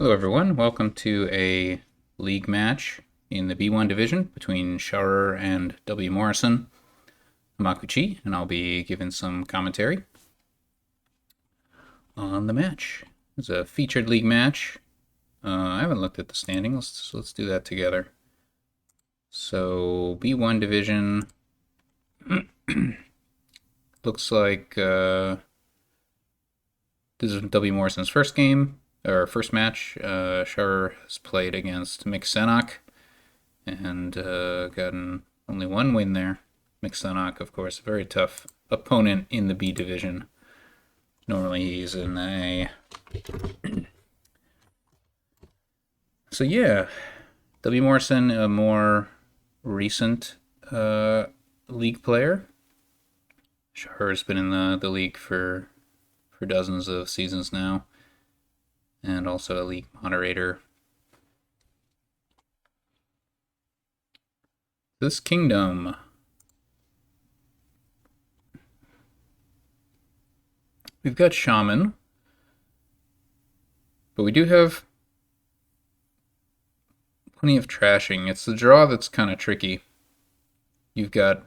Hello everyone, welcome to a league match in the B1 division between Sharur and wmorrison. I'm Akuchi, and I'll be giving some commentary on the match. It's a featured league match. I haven't looked at the standing. Let's do that together. So B1 division looks like this is wmorrison's first game. Our first match. Sharur has played against Mixenok and gotten only one win there. Mixenok, of course, a very tough opponent in the B division. Normally he's in A. So yeah, wmorrison, a more recent league player. Sharur's been in the league for dozens of seasons now, and also a league moderator. This kingdom. We've got Shaman, but we do have plenty of trashing. It's the draw that's kind of tricky. You've got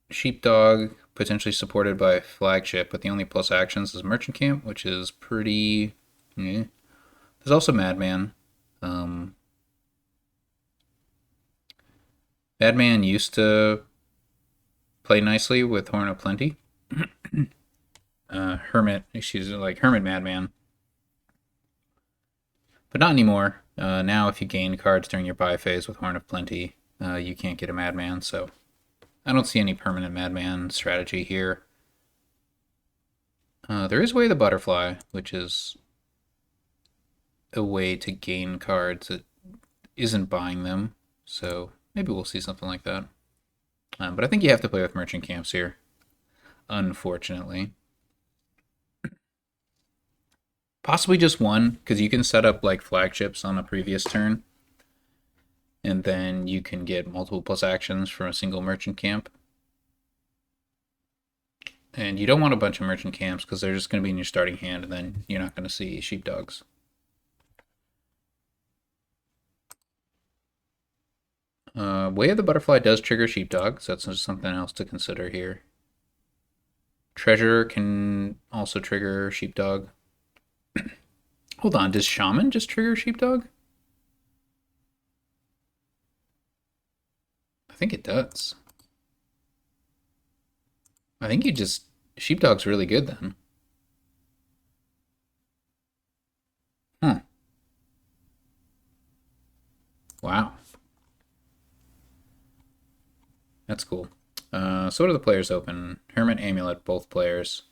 Sheepdog, potentially supported by Flagship, but the only plus actions is Merchant Camp, which is pretty... There's also Madman. Madman used to play nicely with Horn of Plenty. Hermit Madman. But not anymore. Now if you gain cards during your buy phase with Horn of Plenty, you can't get a Madman, so I don't see any permanent Madman strategy here. There is Way of the Butterfly, which is a way to gain cards that isn't buying them, so maybe we'll see something like that. But I think you have to play with Merchant Camps here, unfortunately. Possibly just one, because you can set up like flagships on a previous turn, and then you can get multiple plus actions from a single Merchant Camp. And you don't want a bunch of Merchant Camps because they're just going to be in your starting hand, and then you're not going to see Sheepdogs. Way of the Butterfly does trigger Sheepdog, so that's just something else to consider here. Treasure can also trigger Sheepdog. Hold on, does Shaman just trigger Sheepdog? I think it does. I think Sheepdog's really good then. Wow. That's cool. So what do the players open? Hermit, Amulet, both players.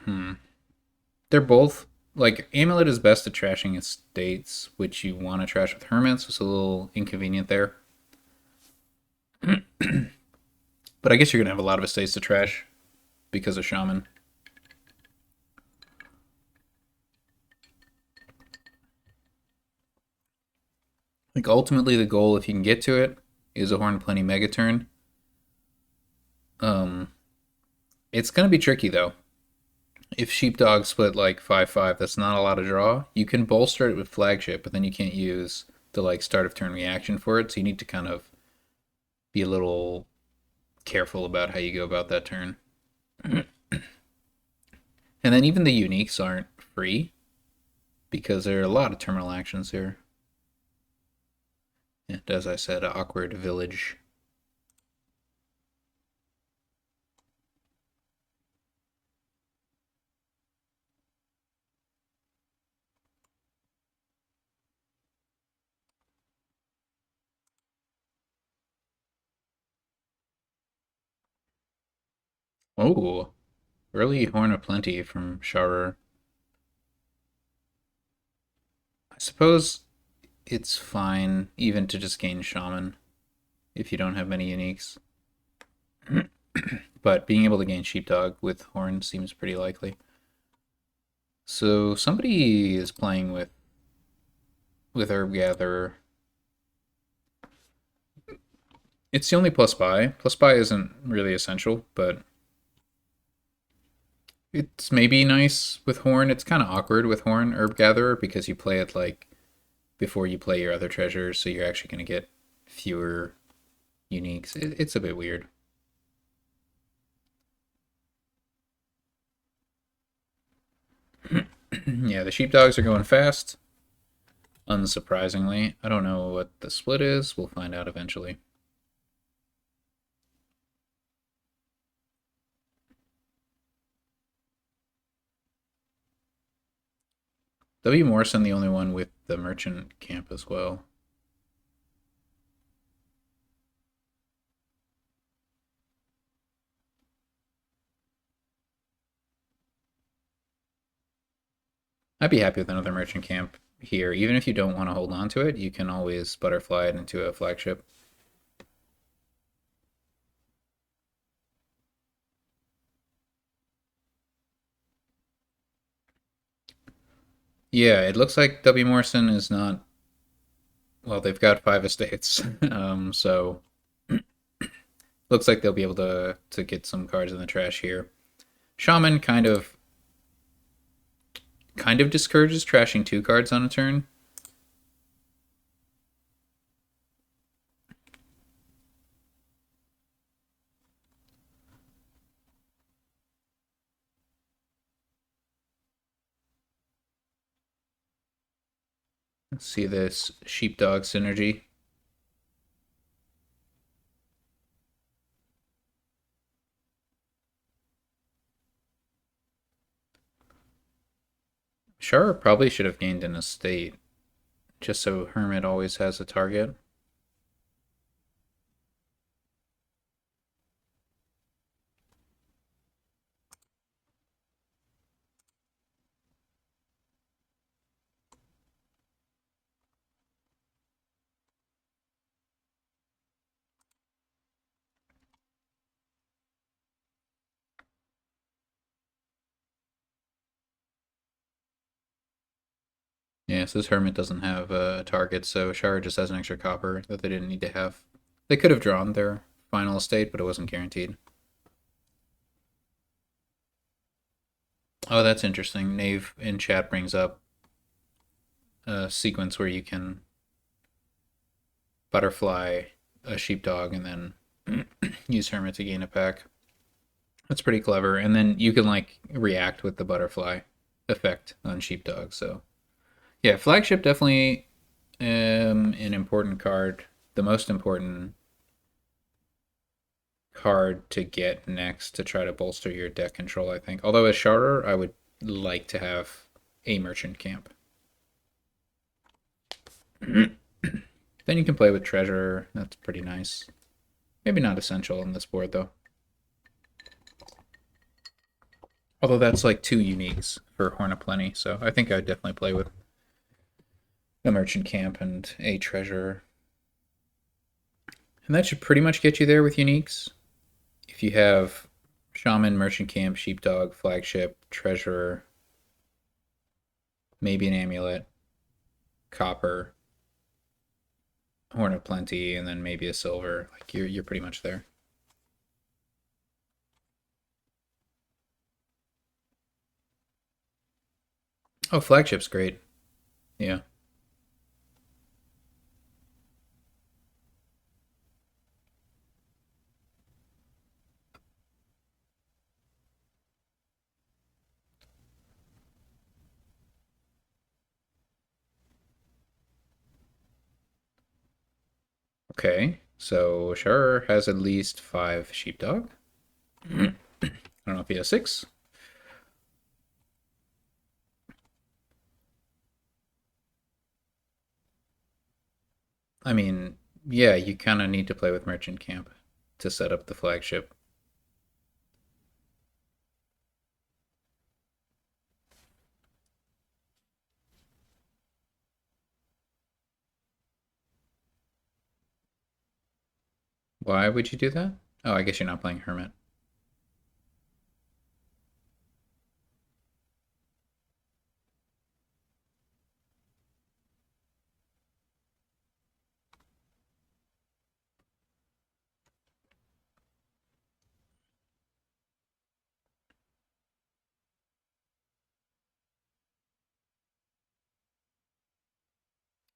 They're both, like, Amulet is best at trashing estates, which you want to trash with Hermits, so it's a little inconvenient there. But I guess you're going to have a lot of estates to trash because of Shaman. Like, ultimately the goal, if you can get to it, is a Horn Plenty Mega turn. It's going to be tricky, though. If Sheepdog split like 5-5, that's not a lot of draw. You can bolster it with Flagship, but then you can't use the like start of turn reaction for it, so you need to kind of be a little careful about how you go about that turn. And then even the uniques aren't free, because there are a lot of terminal actions here. And as I said, awkward village. Oh, early Horn of Plenty from Sharur. I suppose it's fine even to just gain Shaman if you don't have many uniques. But being able to gain Sheepdog with Horn seems pretty likely. So somebody is playing with Herb Gatherer. It's the only plus buy. Plus buy isn't really essential, but It's maybe nice with Horn. It's kind of awkward with Horn Herb Gatherer because you play it like before you play your other treasures, so you're actually going to get fewer uniques. It's a bit weird. Yeah, the sheepdogs are going fast. Unsurprisingly, I don't know what the split is. We'll find out eventually. wmorrison the only one with the merchant camp as well. I'd be happy with another merchant camp here. Even if you don't want to hold on to it, you can always butterfly it into a flagship. Yeah, it looks like wmorrison is not. Well, they've got 5 estates, so looks like they'll be able to get some cards in the trash here. Shaman kind of discourages trashing 2 cards on a turn. Let's see this sheepdog synergy. Sharur probably should have gained an estate, just so Hermit always has a target. Yeah, so this Hermit doesn't have a target, so Sharur just has an extra copper that they didn't need to have. They could have drawn their final estate, but it wasn't guaranteed. Oh, that's interesting. Knave in chat brings up a sequence where you can butterfly a sheepdog and then use Hermit to gain a pack. That's pretty clever. And then you can like react with the butterfly effect on sheepdog. So yeah, flagship definitely an important card. The most important card to get next to try to bolster your deck control, I think. Although as Sharur, I would like to have a merchant camp. Then you can play with treasure. That's pretty nice. Maybe not essential on this board though. Although that's like 2 uniques for Horn of Plenty, so I think I'd definitely play with a merchant camp and a treasure. And that should pretty much get you there with uniques. If you have Shaman, merchant camp, sheepdog, flagship, treasurer, maybe an amulet, copper, Horn of Plenty, and then maybe a silver, like you're pretty much there. Oh, flagship's great. Yeah. Okay. So Sharur has at least 5 sheepdog. I don't know if he has 6. I mean, yeah, you kind of need to play with merchant camp to set up the flagship. Why would you do that? Oh, I guess you're not playing Hermit.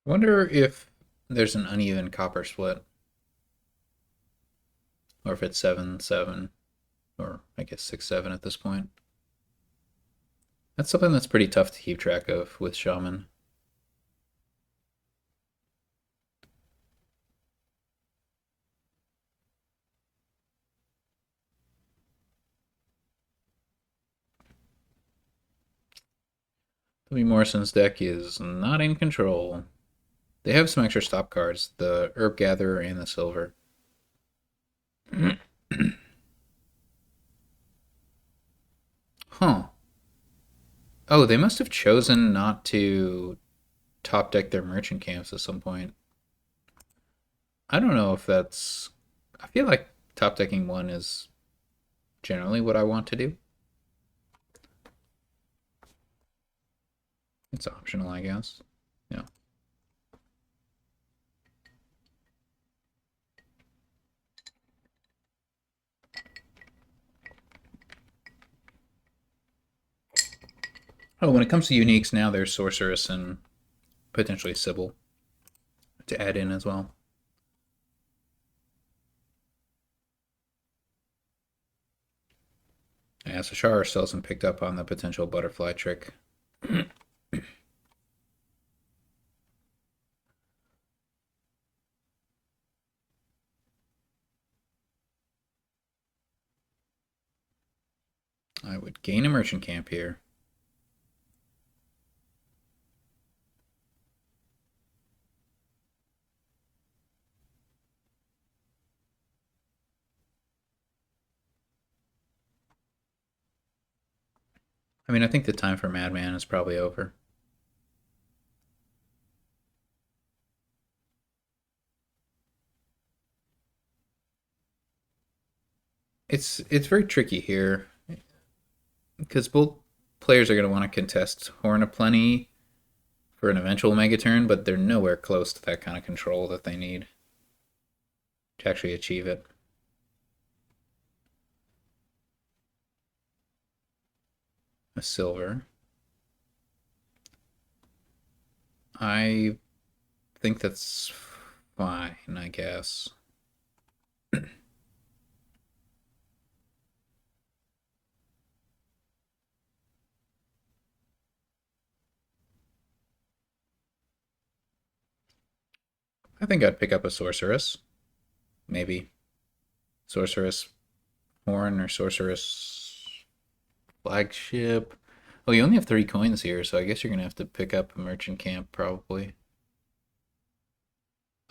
Wonder if there's an uneven copper split, or if it's 7-7, or I guess 6-7 at this point. That's something that's pretty tough to keep track of with Shaman. wmorrison's deck is not in control. They have some extra stop cards, the Herb Gatherer and the Silver. Huh. Oh, they must have chosen not to top deck their merchant camps at some point. I don't know if that's. I feel like top decking one is generally what I want to do. It's optional, I guess. Yeah. Oh, when it comes to uniques now, there's Sorceress and potentially Sybil to add in as well. Yeah, so Sharur still hasn't picked up on the potential butterfly trick. I would gain a merchant camp here. I mean, I think the time for Madman is probably over. It's very tricky here because both players are going to want to contest Horn of Plenty for an eventual Mega Turn, but they're nowhere close to that kind of control that they need to actually achieve it. A Silver. I think that's fine, I guess. I think I'd pick up a Sorceress. Maybe. Sorceress Horn or Sorceress Flagship. Oh, you only have 3 coins here, so I guess you're going to have to pick up a Merchant Camp, probably.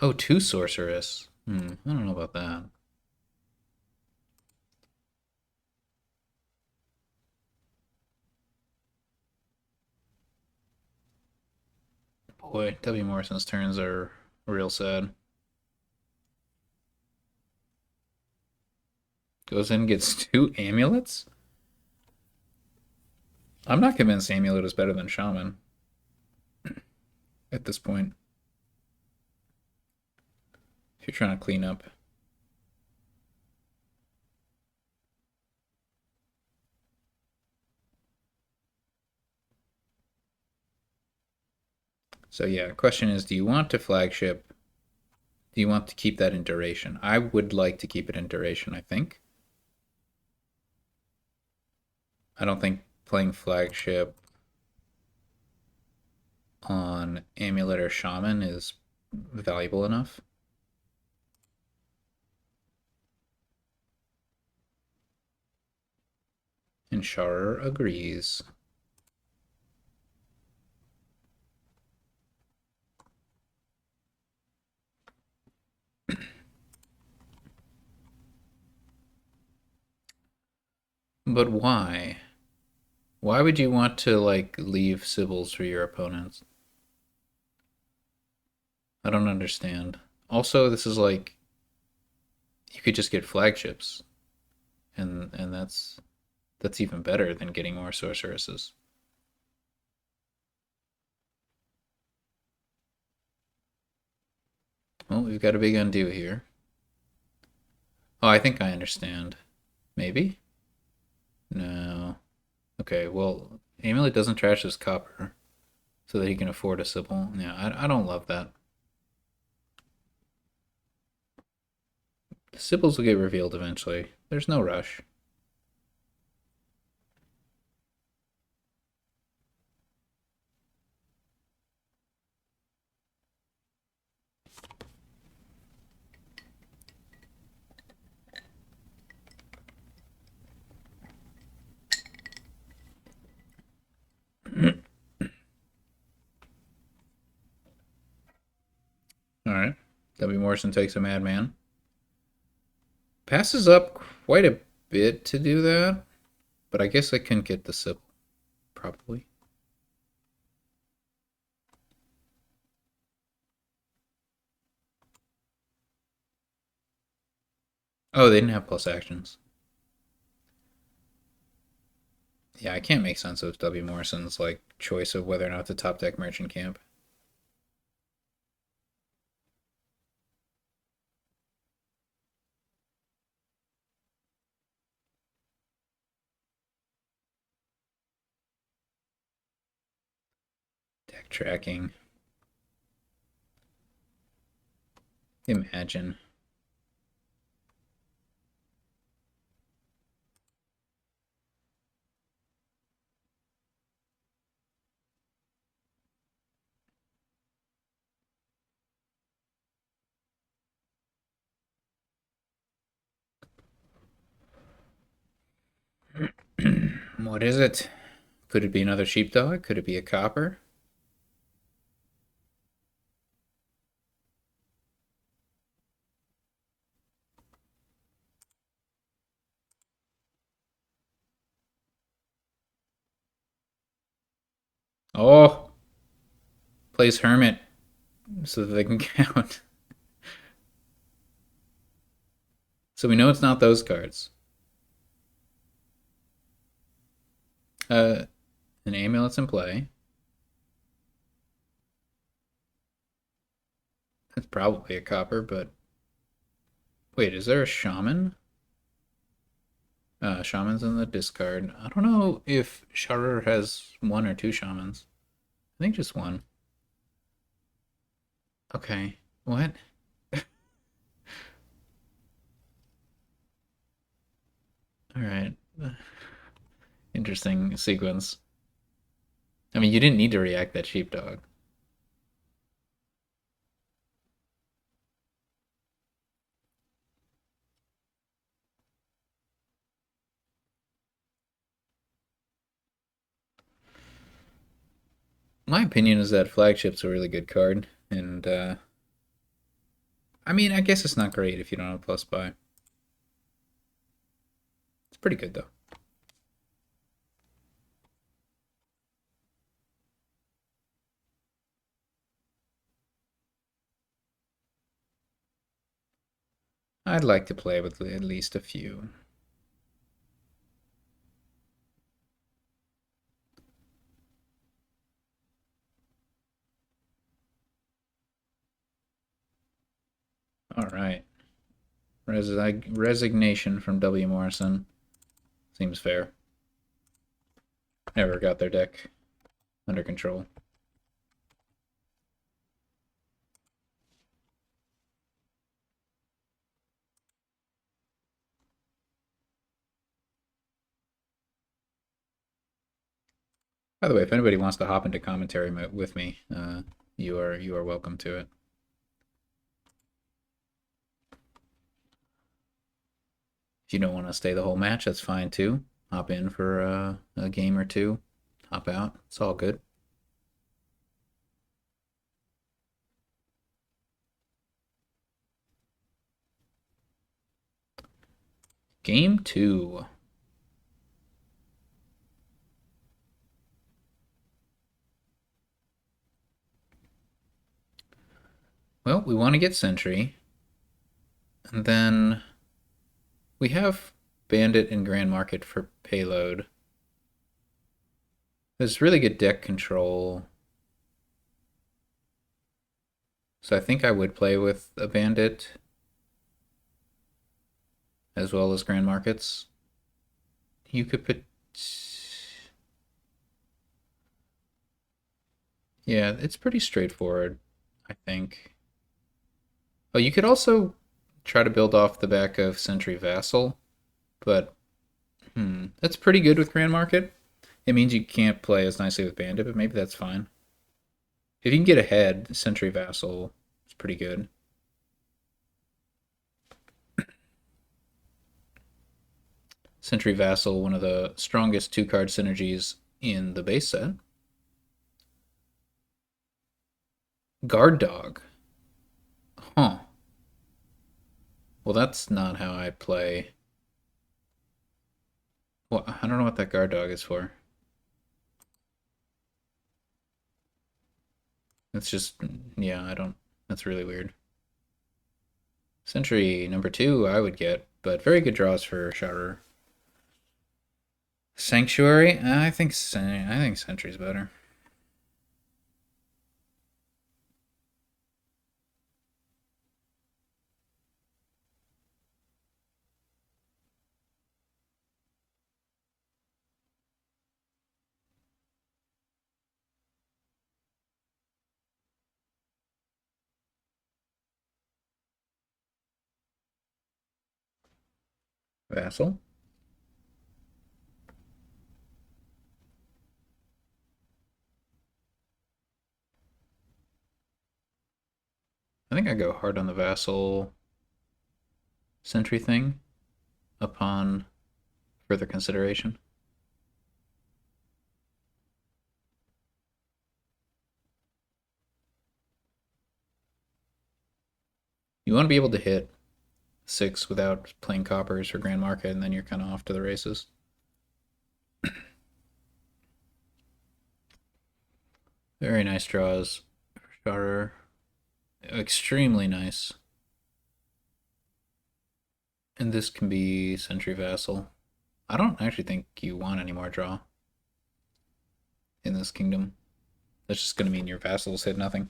Oh, 2 Sorceress. I don't know about that. Boy, wmorrison's turns are real sad. Goes in, gets 2 amulets? I'm not convinced Amulet is better than Shaman at this point. If you're trying to clean up. So yeah, question is, do you want to flagship? Do you want to keep that in duration? I would like to keep it in duration, I think. I don't think playing flagship on Amulet or Shaman is valuable enough. And Sharur agrees. But why? Why would you want to, like, leave Sibyls for your opponents? I don't understand. Also, this is like, you could just get flagships. And that's even better than getting more sorceresses. Well, we've got a big undo here. Oh, I think I understand. Maybe? No. Okay, well, Amulet doesn't trash his copper. so that he can afford a Sybil. Yeah, I don't love that. The Sybils will get revealed eventually. There's no rush. All right. wmorrison takes a madman. Passes up quite a bit to do that, but I guess I can get the Sybil, probably. Oh, they didn't have plus actions. Yeah, I can't make sense of wmorrison's like choice of whether or not to top deck merchant camp. Deck tracking. Imagine. What is it? Could it be another sheepdog? Could it be a copper? Oh, plays hermit so that they can count. So we know it's not those cards. An amulet's in play. It's probably a copper, but wait, is there a shaman? Shaman's in the discard. I don't know if Sharur has one or two shamans. I think just one. Okay. What? All right. Interesting sequence. I mean, you didn't need to react that sheepdog. My opinion is that flagship's a really good card, and I mean, I guess it's not great if you don't have plus buy. It's pretty good though. I'd like to play with at least a few. All right. Resignation from wmorrison. Seems fair. Never got their deck under control. By the way, if anybody wants to hop into commentary with me, you are welcome to it. If you don't want to stay the whole match, that's fine too. Hop in for a game or two, hop out. It's all good. Game 2. Well, we want to get Sentry. And then we have Bandit and Grand Market for payload. There's really good deck control. So I think I would play with a Bandit as well as Grand Markets. You could put... Yeah, it's pretty straightforward, I think. Oh, you could also try to build off the back of Sentry Vassal, but that's pretty good with Grand Market. It means you can't play as nicely with Bandit, but maybe that's fine. If you can get ahead, Sentry Vassal is pretty good. Sentry Vassal, one of the strongest two-card synergies in the base set. Guard Dog. Huh. Well, that's not how I play. Well, I don't know what that Guard Dog is for. It's just, yeah, I don't. That's really weird. Sentry number 2, I would get, but very good draws for Sharur. Sanctuary, I think Sentry's better. Vassal. I think I go hard on the Vassal Sentry thing upon further consideration. You want to be able to hit 6 without playing coppers for Grand Market, and then you're kind of off to the races. Very nice draws for Sharur. Extremely nice. And this can be Sentry Vassal. I don't actually think you want any more draw in this kingdom. That's just going to mean your vassals hit nothing.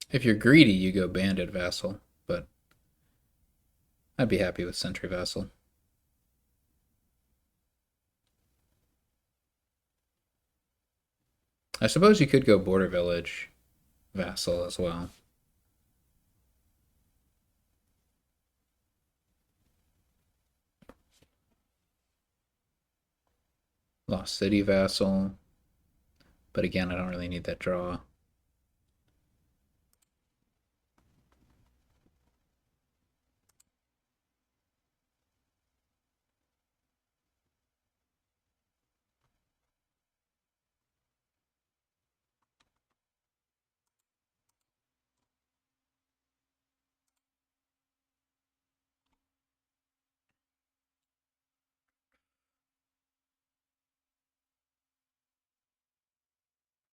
If you're greedy, you go Bandit Vassal, but I'd be happy with Sentry Vassal. I suppose you could go Border Village Vassal as well. Lost City Vassal. But again, I don't really need that draw.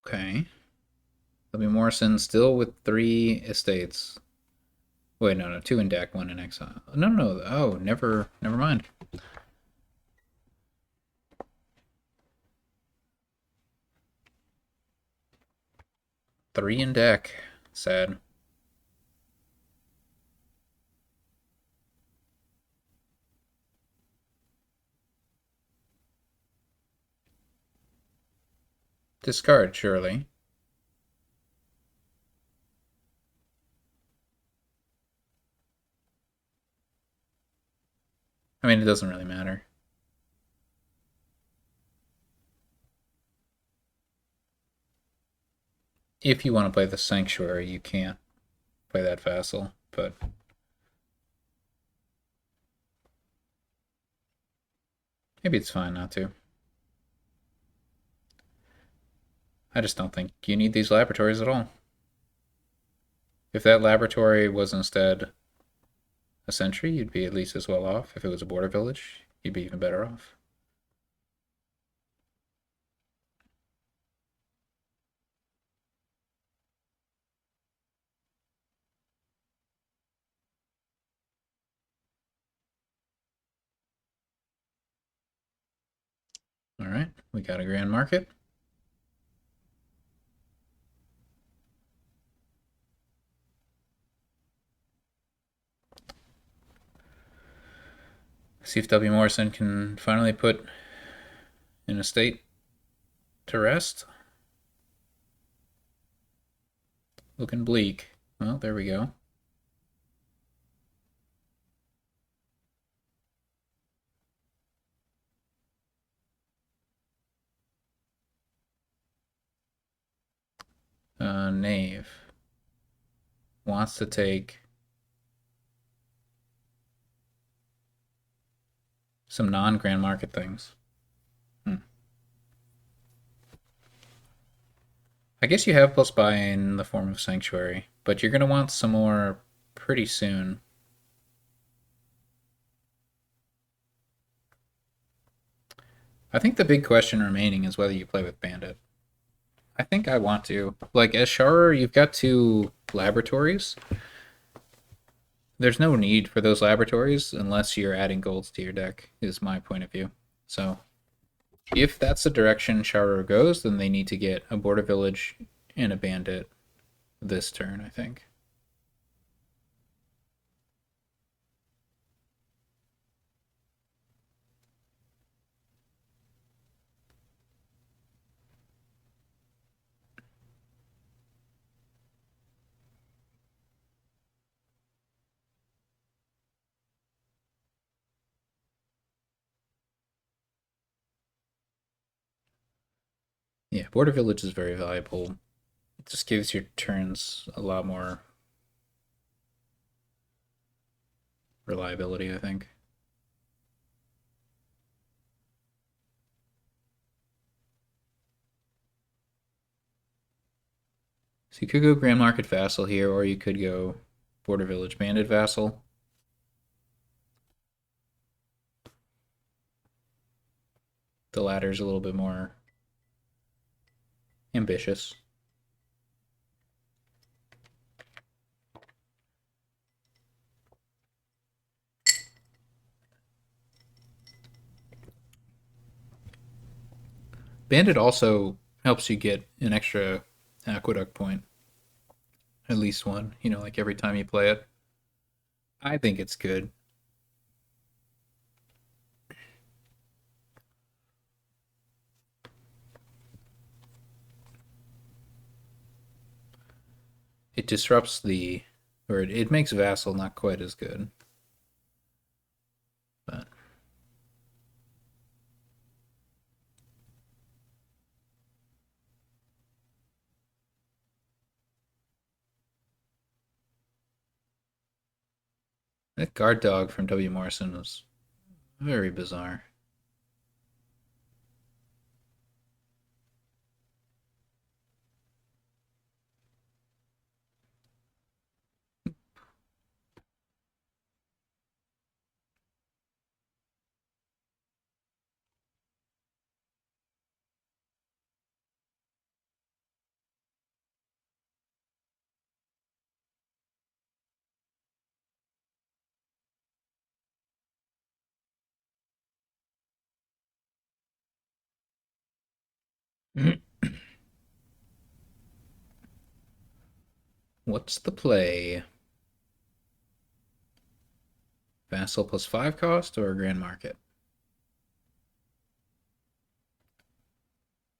Okay. wmorrison still with 3 estates. Wait, no, 2 in deck, 1 in exile. No. Oh, never mind. 3 in deck. Sad. Discard, surely. I mean, it doesn't really matter. If you want to play the Sanctuary, you can't play that Vassal, but maybe it's fine not to. I just don't think you need these laboratories at all. If that laboratory was instead a Sentry, you'd be at least as well off. If it was a Border Village, you'd be even better off. All right, we got a Grand Market. See if wmorrison can finally put an estate to rest. Looking bleak. Well, there we go. Knave wants to take some non-grand market things. I guess you have plus buy in the form of Sanctuary, but you're going to want some more pretty soon. I think the big question remaining is whether you play with Bandit. I think I want to. Like, as Sharur, you've got two laboratories. There's no need for those laboratories unless you're adding golds to your deck, is my point of view. So, if that's the direction Sharur goes, then they need to get a border village and a bandit this turn, I think. Yeah, border village is very valuable. It just gives your turns a lot more reliability, I think. So you could go Grand Market Vassal here, or you could go Border Village Bandit Vassal. The latter's a little bit more ambitious. Bandit also helps you get an extra aqueduct point. At least one, like every time you play it. I think it's good. It disrupts or it makes Vassal not quite as good. But that guard dog from wmorrison was very bizarre. What's the play? Vassal plus 5 cost or Grand Market?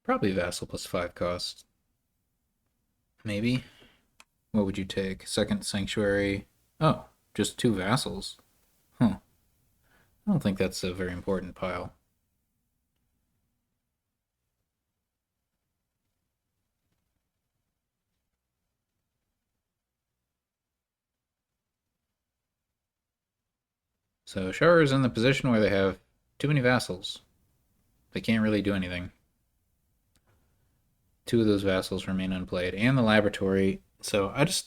Probably Vassal plus 5 cost. Maybe. What would you take? Second Sanctuary. Oh, just 2 Vassals. Huh. I don't think that's a very important pile. So Sharur is in the position where they have too many Vassals. They can't really do anything. 2 of those Vassals remain unplayed, and the Laboratory. So it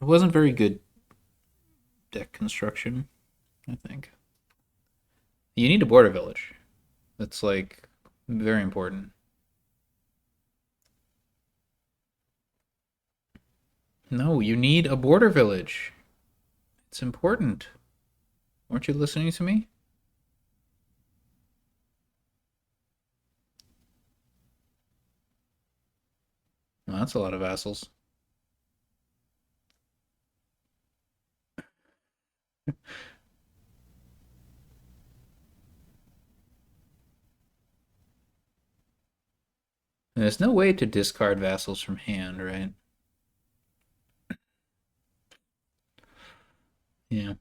wasn't very good deck construction, I think. You need a border village. That's like very important. No, you need a border village. It's important. Weren't you listening to me? Well, that's a lot of vassals. There's no way to discard vassals from hand, right? Yeah.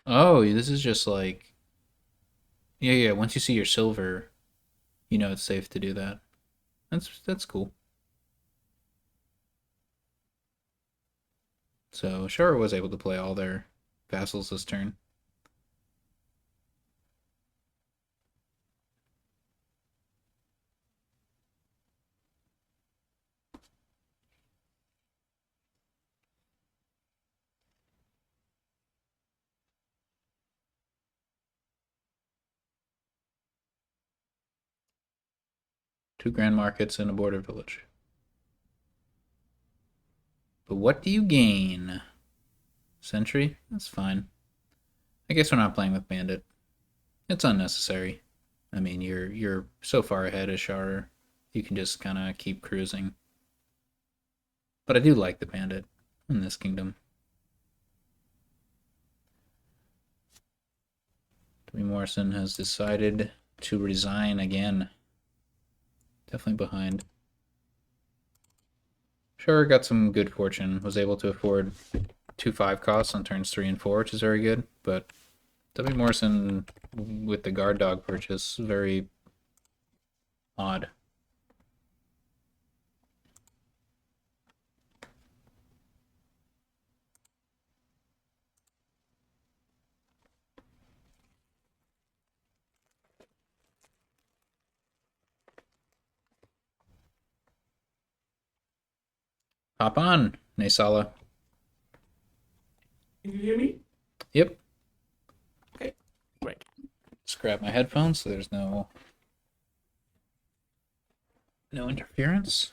Oh, this is just like, yeah, yeah. Once you see your silver, you know it's safe to do that. That's cool. So Sharur was able to play all their vassals this turn. Two grand markets and a border village. But what do you gain? Sentry? That's fine. I guess we're not playing with Bandit. It's unnecessary. I mean, you're so far ahead as Sharur. You can just kind of keep cruising. But I do like the Bandit in this kingdom. wmorrison has decided to resign again. Definitely behind. Sharur got some good fortune. Was able to afford 2/5 costs on turns 3 and 4, which is very good. But wmorrison with the guard dog purchase, very odd. Hop on, Naesala. Can you hear me? Yep. Okay, great. Just grab my headphones so there's no interference.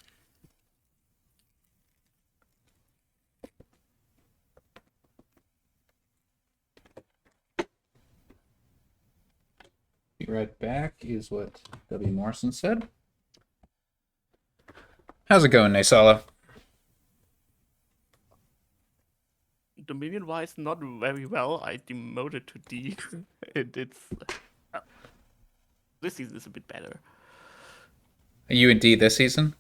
Be right back is what wmorrison said. How's it going, Naesala? Dominion-wise, not very well. I demoted to D. It's this season is a bit better. Are you in D this season?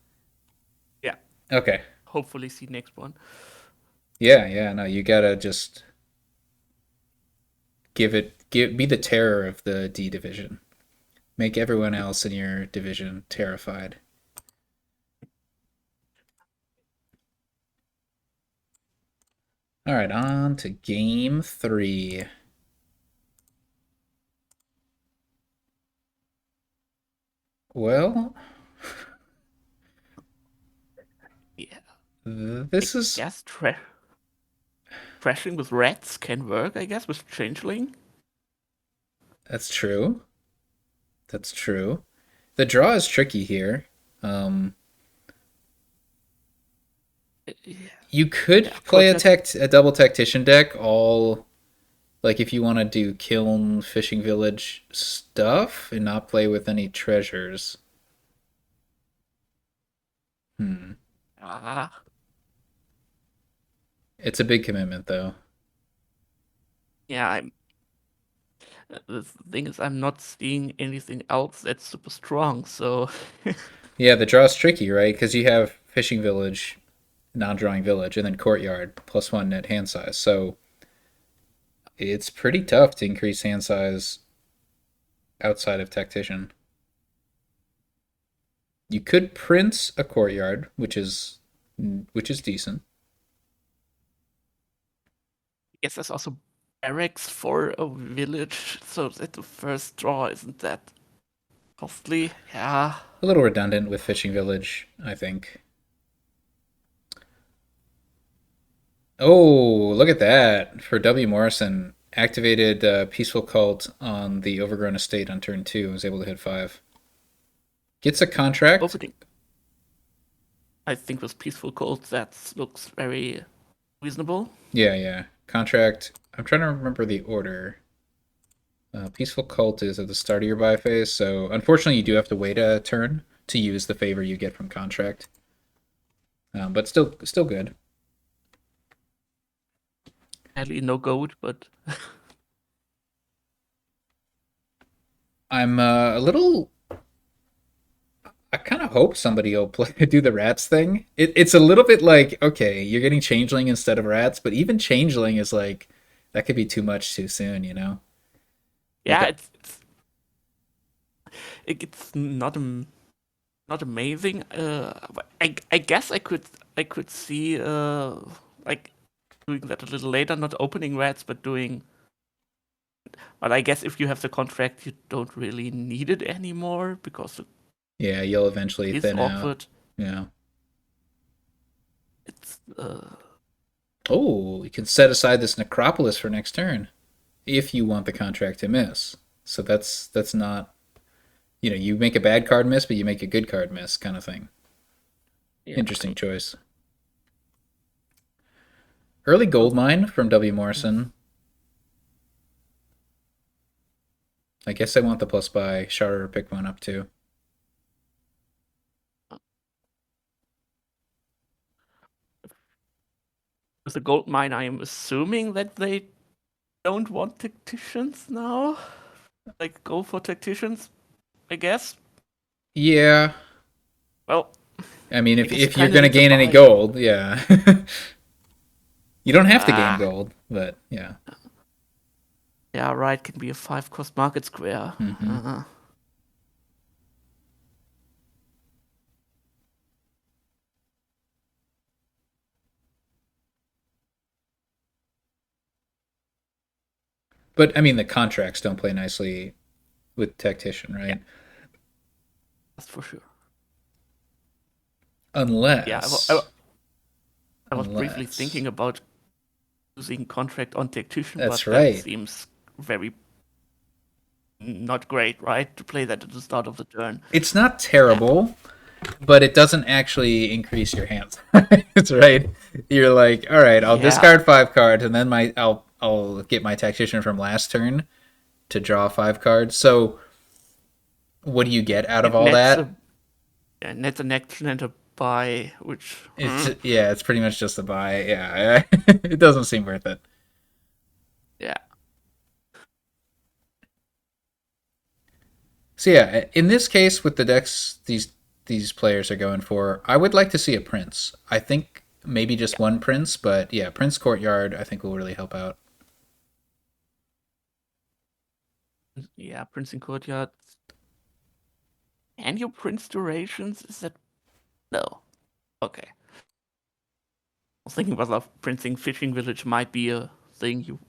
Yeah. Okay. Hopefully, see next one. Yeah. No, you gotta just be the terror of the D division. Make everyone else in your division terrified. All right, on to game 3. Well, Yeah. this is. Yes, trashing with rats can work, I guess, with Changeling. That's true. That's true. The draw is tricky here. Um, Yeah. you could Yeah, play Courtyard. a double tactician deck, all like if you want to do kiln, fishing village stuff and not play with any treasures. Hmm. Ah, It's a big commitment though. yeah. The thing is, I'm not seeing anything else that's super strong. So Yeah, the draw's tricky, right? Because you have fishing village, non-drawing village, and then courtyard +1 net hand size. So it's pretty tough to increase hand size outside of tactician. You could print a courtyard, which is decent. I guess there's also barracks for a village, so that the first draw isn't that costly. Yeah. A little redundant with fishing village, I think. Oh, look at that for wmorrison. Activated Peaceful Cult on the Overgrown Estate on turn 2. Was able to hit 5. Gets a contract. Opening. I think with Peaceful Cult, that looks very reasonable. Yeah. Contract. I'm trying to remember the order. Peaceful Cult is at the start of your buy phase, so unfortunately you do have to wait a turn to use the favor you get from contract. But still good. Sadly, no gold, but I'm a little. I kind of hope somebody will play do the rats thing. It's a little bit like, okay, you're getting changeling instead of rats, but even changeling is like that could be too much too soon, you know? Like, Yeah, it's not amazing. But I guess I could see like doing that a little later, not opening rats, but doing. But I guess if you have the contract, you don't really need it anymore because it yeah, you'll eventually is thin out. awkward. Yeah. It's Oh, you can set aside this necropolis for next turn if you want the contract to miss. So that's not, you make a bad card miss, but you make a good card miss kind of thing. yeah, Interesting okay. choice. Early So, gold mine from W. yes. Morrison. I guess I want the plus buy. Sharur pick one up too. With the gold mine, I am assuming that they don't want tacticians now. Like go for tacticians, I guess. Yeah, Well, I mean, I if guess you if you're kind of gonna need to gain any buy. gold, yeah, you don't have to gain Ah, gold, but yeah. yeah, right. Can be a 5 cost market square. Hmm. But I mean, the contracts don't play nicely with tactician, Yeah, right? that's for sure. Yeah, Unless, I was briefly unless thinking about using contract on tactician, that's but that right. seems very not great, right? To play that at the start of the turn. It's not Yeah, terrible, but it doesn't actually increase your hand size, right? You're like, all right, I'll yeah. discard 5 cards, and then I'll get my tactician from last turn to draw 5 cards. So what do you get out of And all that's that? a that's an action and a buy, which It's pretty much just a buy. Yeah, it doesn't seem worth it. yeah. So yeah, in this case with the decks these players are going for, I would like to see a prince. I think maybe just one prince, but yeah, Prince Courtyard I think will really help out. Yeah, Prince in Courtyard. And your Prince durations? Is that no? Okay. I was thinking whether Prince in Fishing Village might be a thing you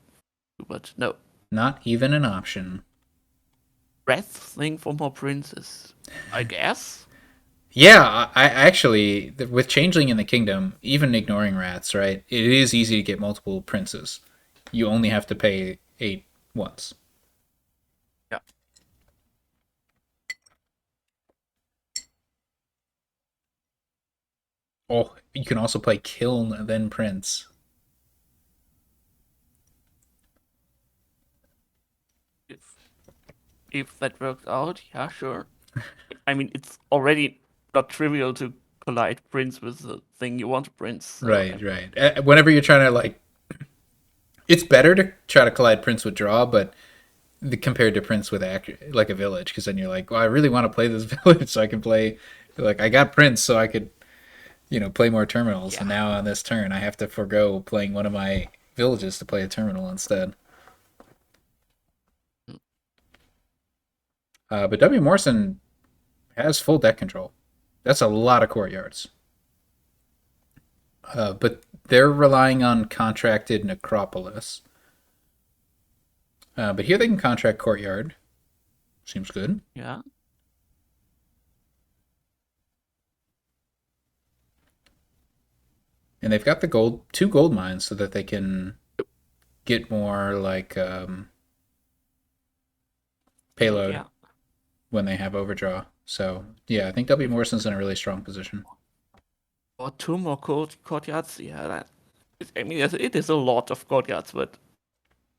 but no. Not even an option. Breath thing for more princes. I guess. Yeah, I actually with Changeling in the Kingdom, even ignoring rats, right? It is easy to get multiple princes. You only have to pay 8 once. Yeah. Oh, you can also play Kiln and then Prince. If if that works out, yeah, sure. I mean it's already not trivial to collide Prince with the thing you want to Prince, so Right, right. Whenever you're trying to like, it's better to try to collide Prince with draw, but compared to Prince with like a village, because then you're like, well, I really want to play this village so I can play. Like I got Prince so I could play more terminals, and yeah. now on this turn I have to forego playing one of my villages to play a terminal instead. But W. Morrison has full deck control. That's a lot of courtyards. But they're relying on contracted necropolis. But here they can contract courtyard. Seems good. Yeah. And they've got the two gold mines, so that they can get more like payload Yeah. when they have overdraw. So yeah, I think W. If Morrison's in a really strong position. or two more courtyards, yeah, I mean it is a lot of courtyards, but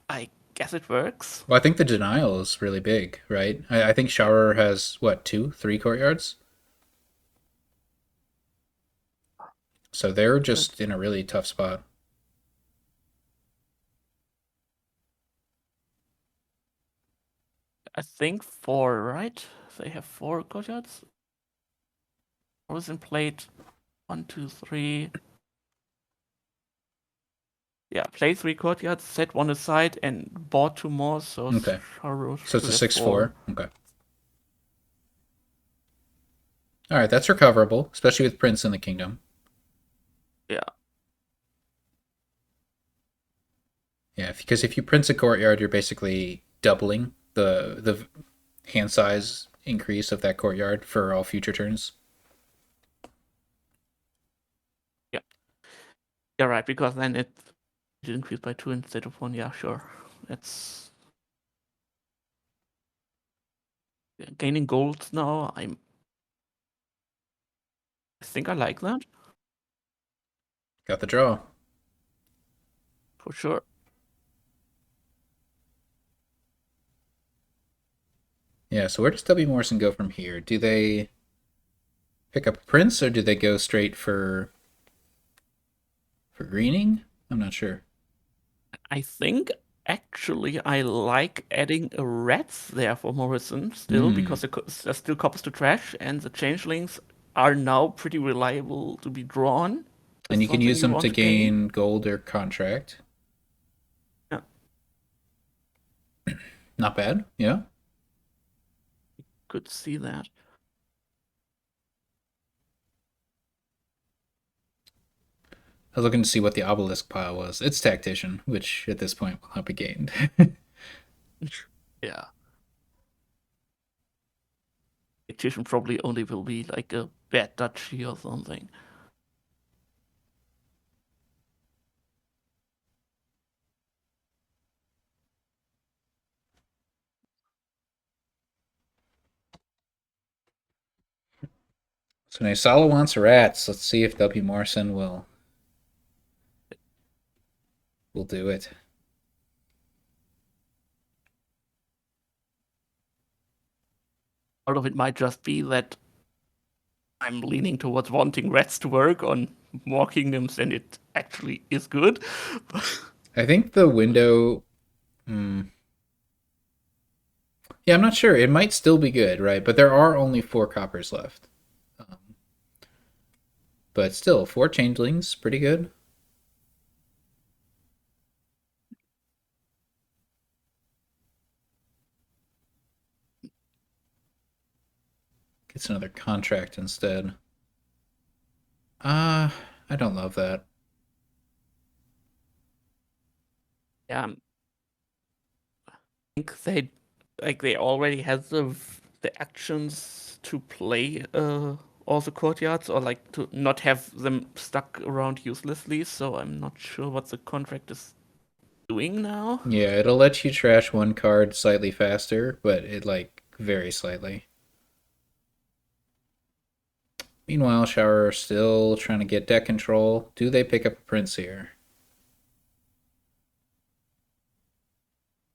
I guess it works. Well, I think the denial is really big, right? I think Sharur has what, two, three courtyards, so they're But just in a really tough spot. I think 4, right? They have 4 courtyards. Morrison played 1, 2, 3. Yeah, play 3 courtyards, set 1 aside, and bought 2 more, so Okay. Sharur So it's should a have 6-4. 4. Okay. All right, that's recoverable, especially with Prince in the kingdom. Yeah. Yeah, because if you Prince a courtyard, you're basically doubling the hand size increase of that courtyard for all future turns. Yeah. Yeah, right, because then it increased by 2 instead of 1. Yeah, sure. That's gaining gold now. I think I like that Got the draw. for sure. Yeah, so where does wmorrison go from here? Do they pick up a Prince or do they go straight for greening? I'm not sure. I think actually I like adding a rats there for Morrison still Hmm. because there's still copies to trash and the changelings are now pretty reliable to be drawn. And That's you can something use you them want to to gain. gain gold or contract. Yeah, Not bad. Yeah. good to see that. I was looking to see what the obelisk pile was. It's tactician, which at this point will not be gained. Yeah. Magician probably only will be like a bad duchy or something. So Naesala wants rats. Let's see if wmorrison will do it. Part of it might just be that I'm leaning towards wanting rats to work on more kingdoms than it actually is good. I think the window. Hmm. Yeah, I'm not sure. It might still be good, right? But there are only 4 coppers left. Um, but still, 4 changelings, pretty good. Gets another contract instead. Ah, I don't love that. Yeah, think they already have the actions to play all the courtyards or like to not have them stuck around uselessly. So I'm not sure what the contract is doing now. Yeah, it'll let you trash 1 card slightly faster, but it like very slightly. Meanwhile, Sharur still trying to get deck control. Do they pick up a Prince here?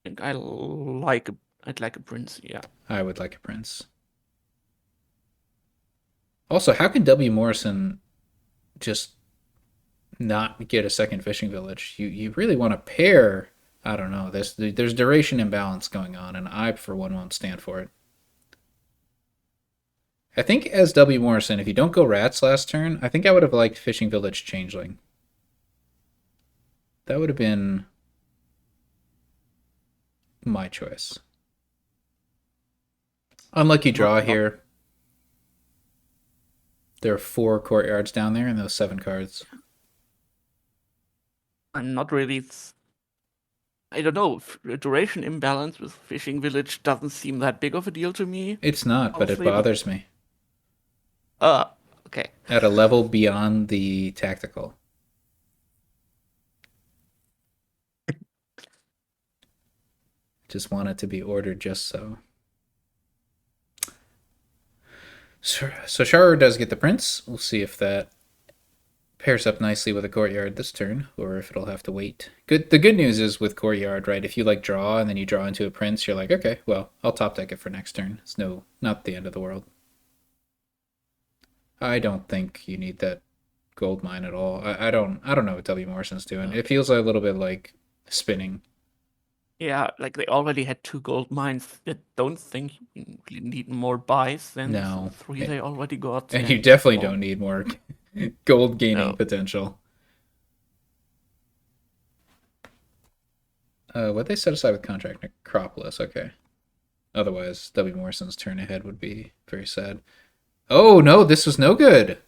I think I'd like a prince. Yeah, I would like a Prince. Also, how can wmorrison just not get a second fishing village? You really want to pair. I don't know. There's duration imbalance going on, and I for one won't stand for it. I think as wmorrison, if you don't go rats last turn, I think I would have liked fishing village changeling. That would have been my choice. Unlucky draw not here. There are 4 courtyards down there and those 7 cards. I'm not really. I don't know. Duration imbalance with fishing village doesn't seem that big of a deal to me, It's not, but it honestly. But bothers me. okay. At a level beyond the tactical. Just want it to be ordered just so. So Sharur does get the prince. We'll see if that pairs up nicely with a courtyard this turn, or if it'll have to wait. Good. The good news is with courtyard, right? If you like draw and then you draw into a prince, you're like, okay, well, I'll top deck it for next turn. It's not the end of the world. I don't think you need that gold mine at all. I don't know what wmorrison's doing. It feels a little bit like spinning. Yeah, like they already had 2 gold mines. I don't think you really need more buys than the No. 3 they already got. And you And definitely well, don't need more gold gaining no. potential. What they set aside with contract necropolis, okay. Otherwise, wmorrison's turn ahead would be very sad. Oh no, this was no good.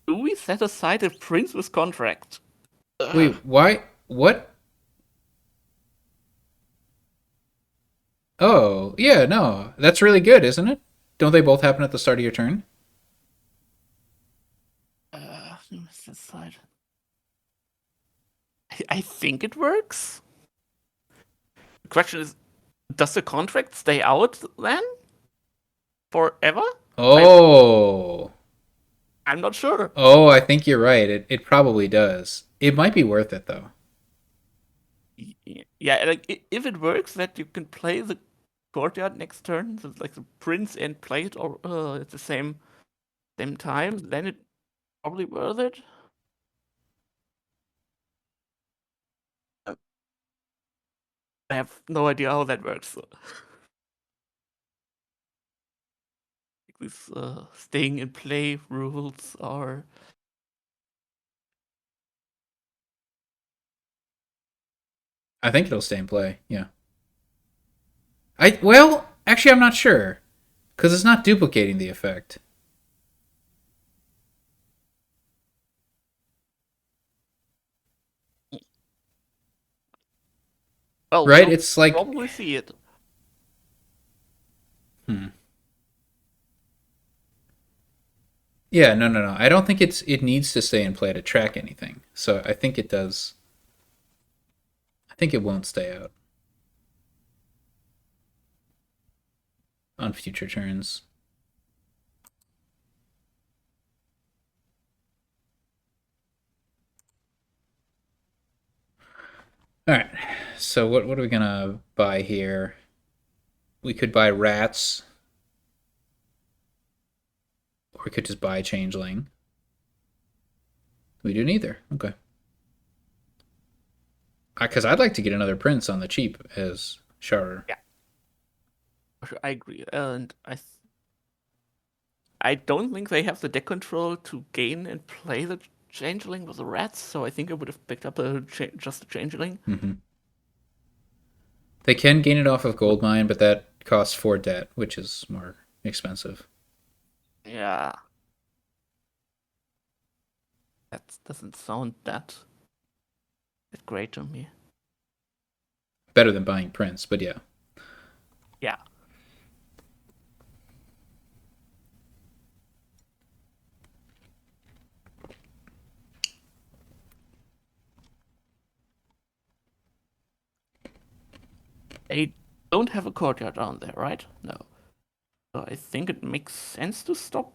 Do we set aside a prince with contract? Ugh. Wait, why? What? Oh, yeah, no. That's really good, isn't it? Don't they both happen at the start of your turn? Set aside. I think it works. The question is, does the contract stay out then? Forever? I, Oh. I'm not sure. Oh, I think you're right. It probably does. It might be worth it though. Yeah, like if it works that you can play the courtyard next turn, so like the prince and play it or at the same time, then it probably worth it. Uh, I have no idea how that works. So. These staying in play rules are. I think it'll stay in play. Yeah. Well, actually I'm not sure cuz it's not duplicating the effect. Well, Right? we'll It's like probably see it. hmm. Yeah, no. I don't think it needs to stay in play to track anything. So I think it does. I think it won't stay out on future turns. All right. So what are we gonna buy here? We could buy rats, or we could just buy changeling. We do neither. Okay. Because I'd like to get another prince on the cheap as Sharur. Yeah, I agree, and I don't think they have the deck control to gain and play the changeling with the rats. So I think I would have picked up just a changeling. Mm-hmm. They can gain it off of gold mine, but that costs 4 debt, which is more expensive. Yeah, that doesn't sound that great to me. Better than buying prince, but yeah. Yeah. They don't have a courtyard down there, right? No. So I think it makes sense to stop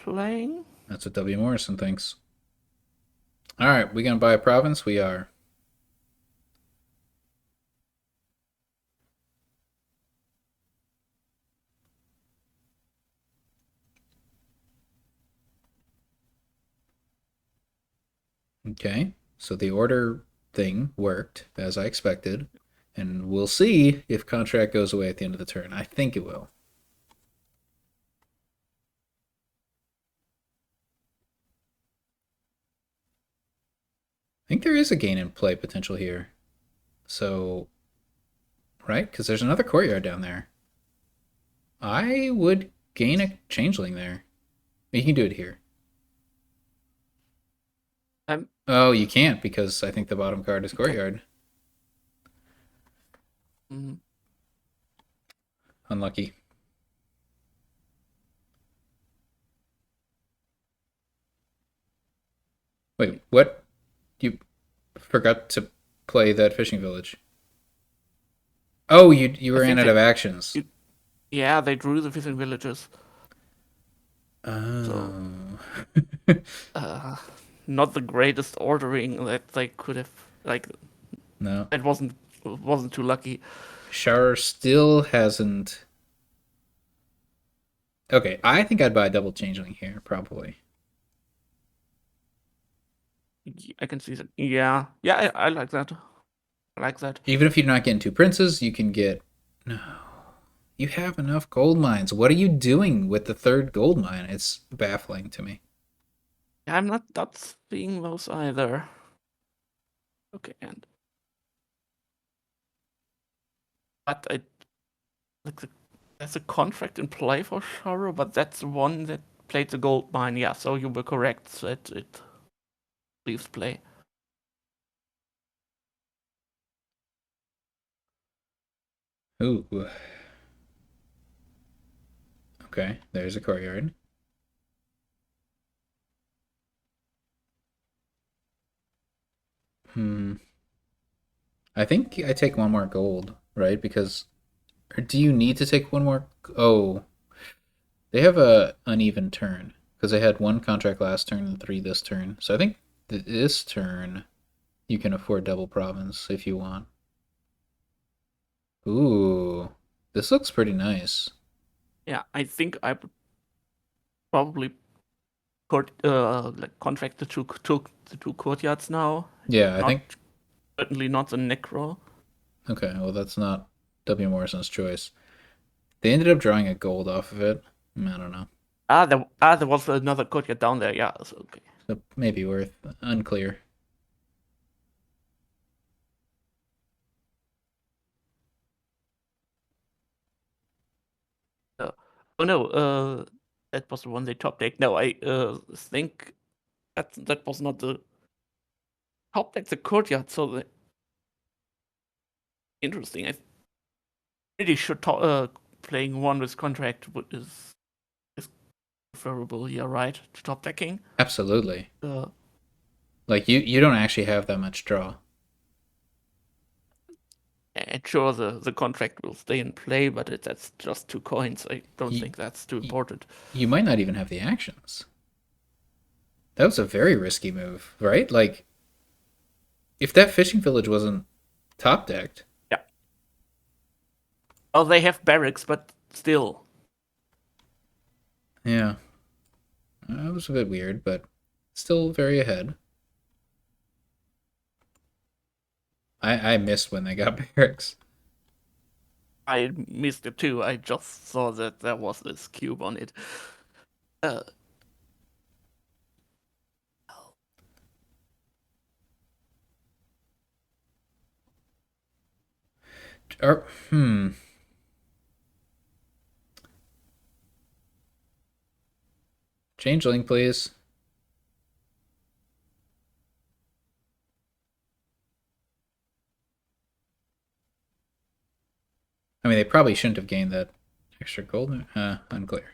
playing. That's what wmorrison thinks. All right, we gonna buy a province? We are. Okay, so the order thing worked as I expected, and we'll see if contract goes away at the end of the turn. I think it will. I think there is a gain in play potential here. So, right? Because there's another courtyard down there. I would gain a changeling there. You can do it here. Um, Oh, you can't because I think the bottom card is okay. courtyard. Mm, Unlucky. Wait, what? You forgot to play that fishing village. Oh, you I ran think out of actions. yeah, they drew the fishing villages. So Oh. uh, not the greatest ordering that they could have. Like No. it wasn't too lucky. Sharur still hasn't. Okay, I think I'd buy a double changeling here, probably. I can see that. Yeah, I like that. I like that. Even if you're not getting two princes, you can get. No. You have enough gold mines. What are you doing with the third gold mine? It's baffling to me. Yeah, I'm not seeing those either. Okay, and but I like there's a contract in play for Sharur, but that's the one that played the gold mine. Yeah, so you were correct that it leaves play. Ooh. Okay, there's a courtyard. Hmm. I think I take one more gold, right? Because or do you need to take one more? Oh, they have a uneven turn because they had one contract last turn and three this turn. So I think this turn you can afford double province if you want. Ooh, this looks pretty nice. Yeah, I think I would probably like contract the two courtyards now. Yeah, I think. Not certainly not the necro. Okay, well that's not wmorrison's choice. They ended up drawing a gold off of it. I don't know. There was another courtyard down there. Yeah, so, okay. So maybe worth unclear. Oh no, that was the one they top deck. No, I think that was not the top deck. The courtyard. So interesting. I really should playing one with contract is preferable here, right? To top decking. Absolutely. Uh, Like you don't actually have that much draw. and sure, the contract will stay in play, but that's just 2 coins. I don't You, think that's too you, important. you might not even have the actions. That was a very risky move, right? Like if that fishing village wasn't top decked. Yeah. Oh, they have barracks, but still. Yeah. That was a bit weird, but still very ahead. I missed when they got barracks. I missed it too. I just saw that there was this cube on it. Uh, Or, hmm. Changeling, please. I mean, they probably shouldn't have gained that extra gold. Unclear.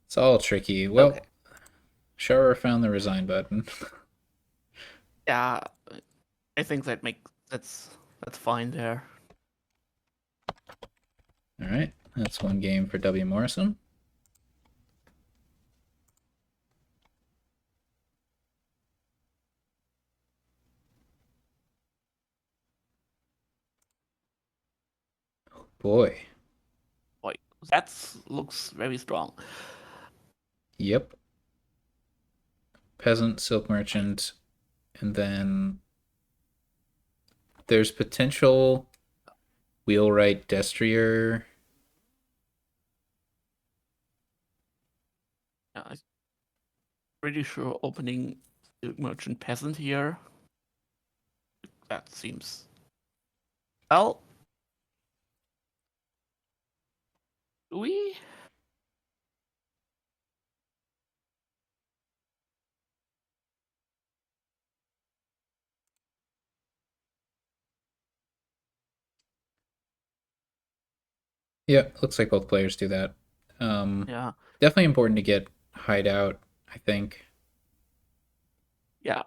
It's all tricky. okay. Well, Sharur found the resign button. Yeah, I think that's fine there. All right, that's one game for W. Morrison. Boy. Boy, that looks very strong. Yep. Peasant, Silk Merchant, and then there's potential Wheelwright, Destrier. Yeah, I'm pretty sure opening the merchant peasant here. That seems well. We Yeah, looks like both players do that. Um, yeah Definitely important to get Hideout, I think. yeah.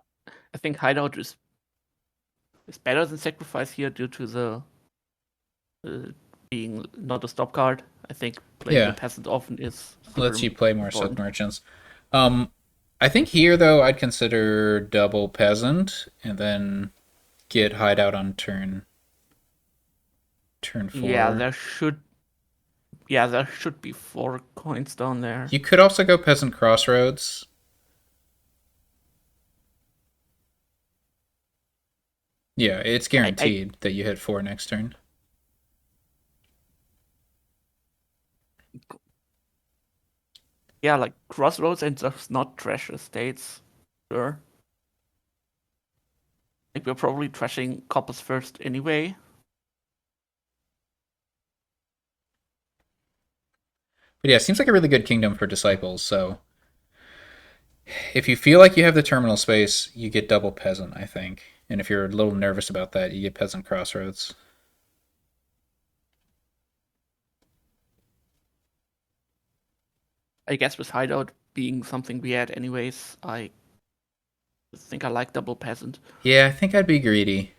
I think hideout is better than sacrifice here due to the uh, being not a stop card. I think playing the Yeah, peasant often is super lets you play more Silk important. Merchants. Um, I think here, though, I'd consider double Peasant and then get Hideout on turn Yeah, 4. there should be 4 coins down there. You could also go Peasant Crossroads. Yeah, it's I guaranteed that you hit 4 next turn. yeah, like Crossroads and just not trash estates. Sure. Like we're probably trashing coppers first anyway. But yeah, it seems like a really good kingdom for disciples. So if you feel like you have the terminal space, you get double peasant, I think. And if you're a little nervous about that, you get peasant crossroads. I guess with hideout being something we had anyways, I think I like double peasant. Yeah, I think I'd be greedy.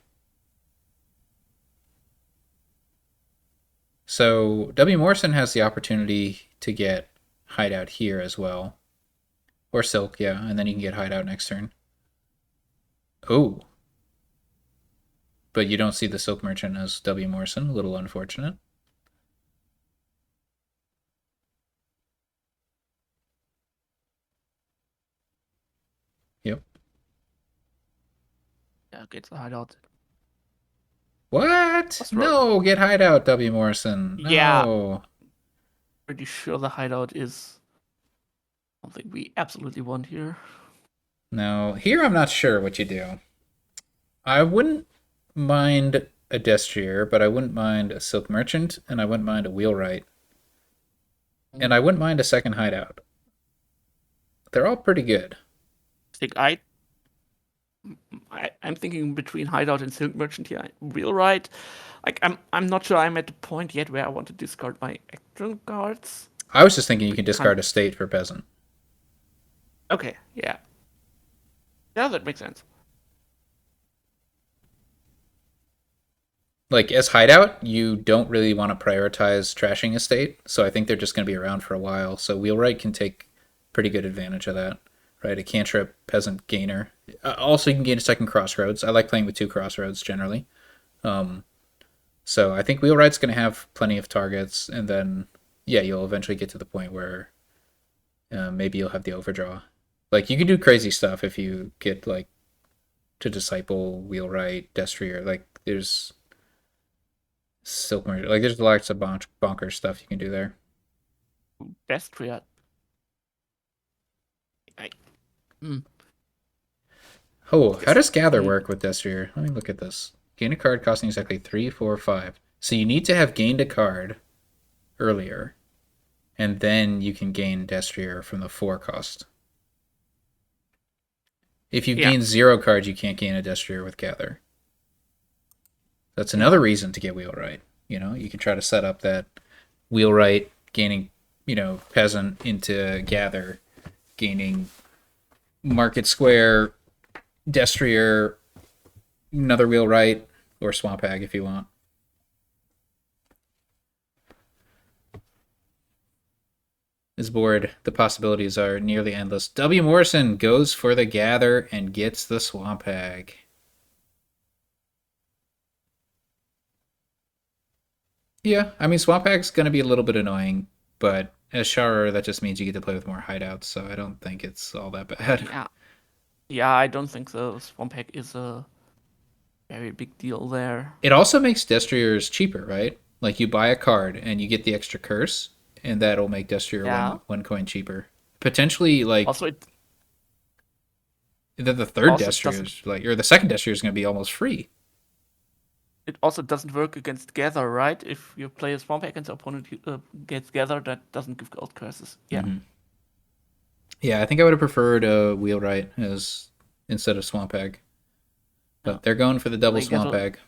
So wmorrison has the opportunity to get hideout here as well. Or silk, yeah, and then you can get hideout next turn. Oh, but you don't see the silk merchant as wmorrison. A little unfortunate. Yep. Yeah, get the hideout. What? Crossroad. No, get hideout, wmorrison. Yeah, No. pretty sure the hideout is something we absolutely want here. No, here I'm not sure what you do. I wouldn't mind a destrier, but I wouldn't mind a silk merchant, and I wouldn't mind a wheelwright, and I wouldn't mind a second hideout. They're all pretty good. I think I'm thinking between hideout and silk merchant here. Real right. Like I'm not sure I'm at the point yet where I want to discard my action cards. I was just thinking you We can can't. discard a state for peasant. Okay, yeah, yeah, that makes sense. Like as hideout, you don't really want to prioritize trashing a state, so I think they're just going to be around for a while. So wheelwright can take pretty good advantage of that, right? A cantrip peasant gainer. Also, you can gain a second crossroads. I like playing with two crossroads generally. Um, so I think wheelwright's going to have plenty of targets, and then yeah, you'll eventually get to the point where maybe you'll have the overdraw. Like you can do crazy stuff if you get like to disciple wheelwright destrier. Like there's silk merchant. Like there's lots of bonker stuff you can do there. Best triad. I, mm, Oh, how yes. does gather work with destrier? Let me look at this. Gain a card costing exactly 3, 4, 5. So you need to have gained a card earlier, and then you can gain destrier from the 4 cost. If you've Yeah, gained 0 cards, you can't gain a destrier with gather. That's yeah. another reason to get wheelwright. You know, you can try to set up that wheelwright gaining, peasant into gather, gaining market square, destrier, another wheelwright, or swamp hag if you want. This board, the possibilities are nearly endless. wmorrison goes for the gather and gets the swamp hag. Yeah, I mean, Swamp Hag's going to be a little bit annoying, but as Sharur, that just means you get to play with more hideouts, so I don't think it's all that bad. Yeah, yeah. I don't think the swamp hack is a very big deal there. It also makes Destriers cheaper, right? Like you buy a card and you get the extra curse, and that'll make Destrier Yeah. one coin cheaper. Potentially, like Also, it the third also Destrier doesn't is like, or the second Destrier is going to be almost free. it also doesn't work against gather, right? If you play a swamp hack and the opponent gets gather, that doesn't give gold curses. Yeah, Mm-hmm. Yeah, I think I would have preferred a wheelwright as instead of Swamp Hag, yeah. but they're going for the double Play Swamp gather. Hag.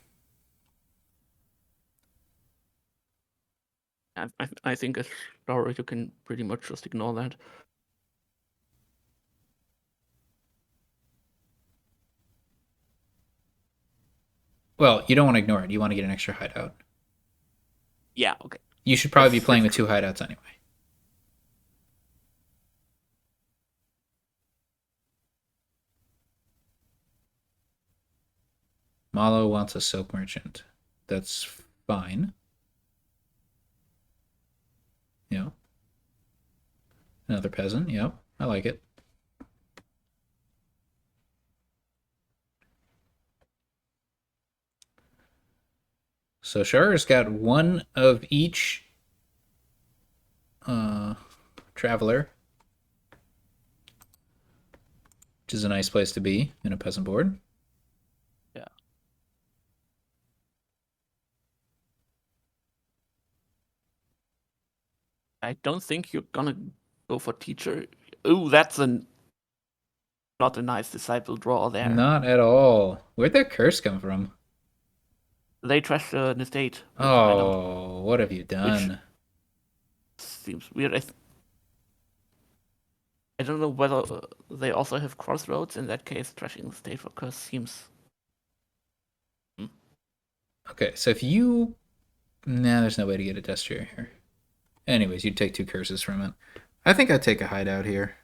I think as Sharur, you can pretty much just ignore that. Well, you don't want to ignore it. You want to get an extra hideout. Yeah. Okay. You should probably be That's playing that's with true. two hideouts anyway. Malo wants a silk merchant. That's fine. Yeah. Another peasant. Yep. I like it. So Sharur's got one of each traveler, which is a nice place to be in a peasant board. Yeah. I don't think you're gonna go for teacher. Ooh, that's not a nice disciple draw there. Not at all. Where'd that curse come from? They trashed an estate with payload, Oh, what have you which done? seems weird. I don't know whether they also have crossroads. In that case, trashing the state for curse seems. Okay, so if you... Nah, there's no way to get a Destrier here. Anyways, you'd take two curses from it. I think I'd take a hideout here.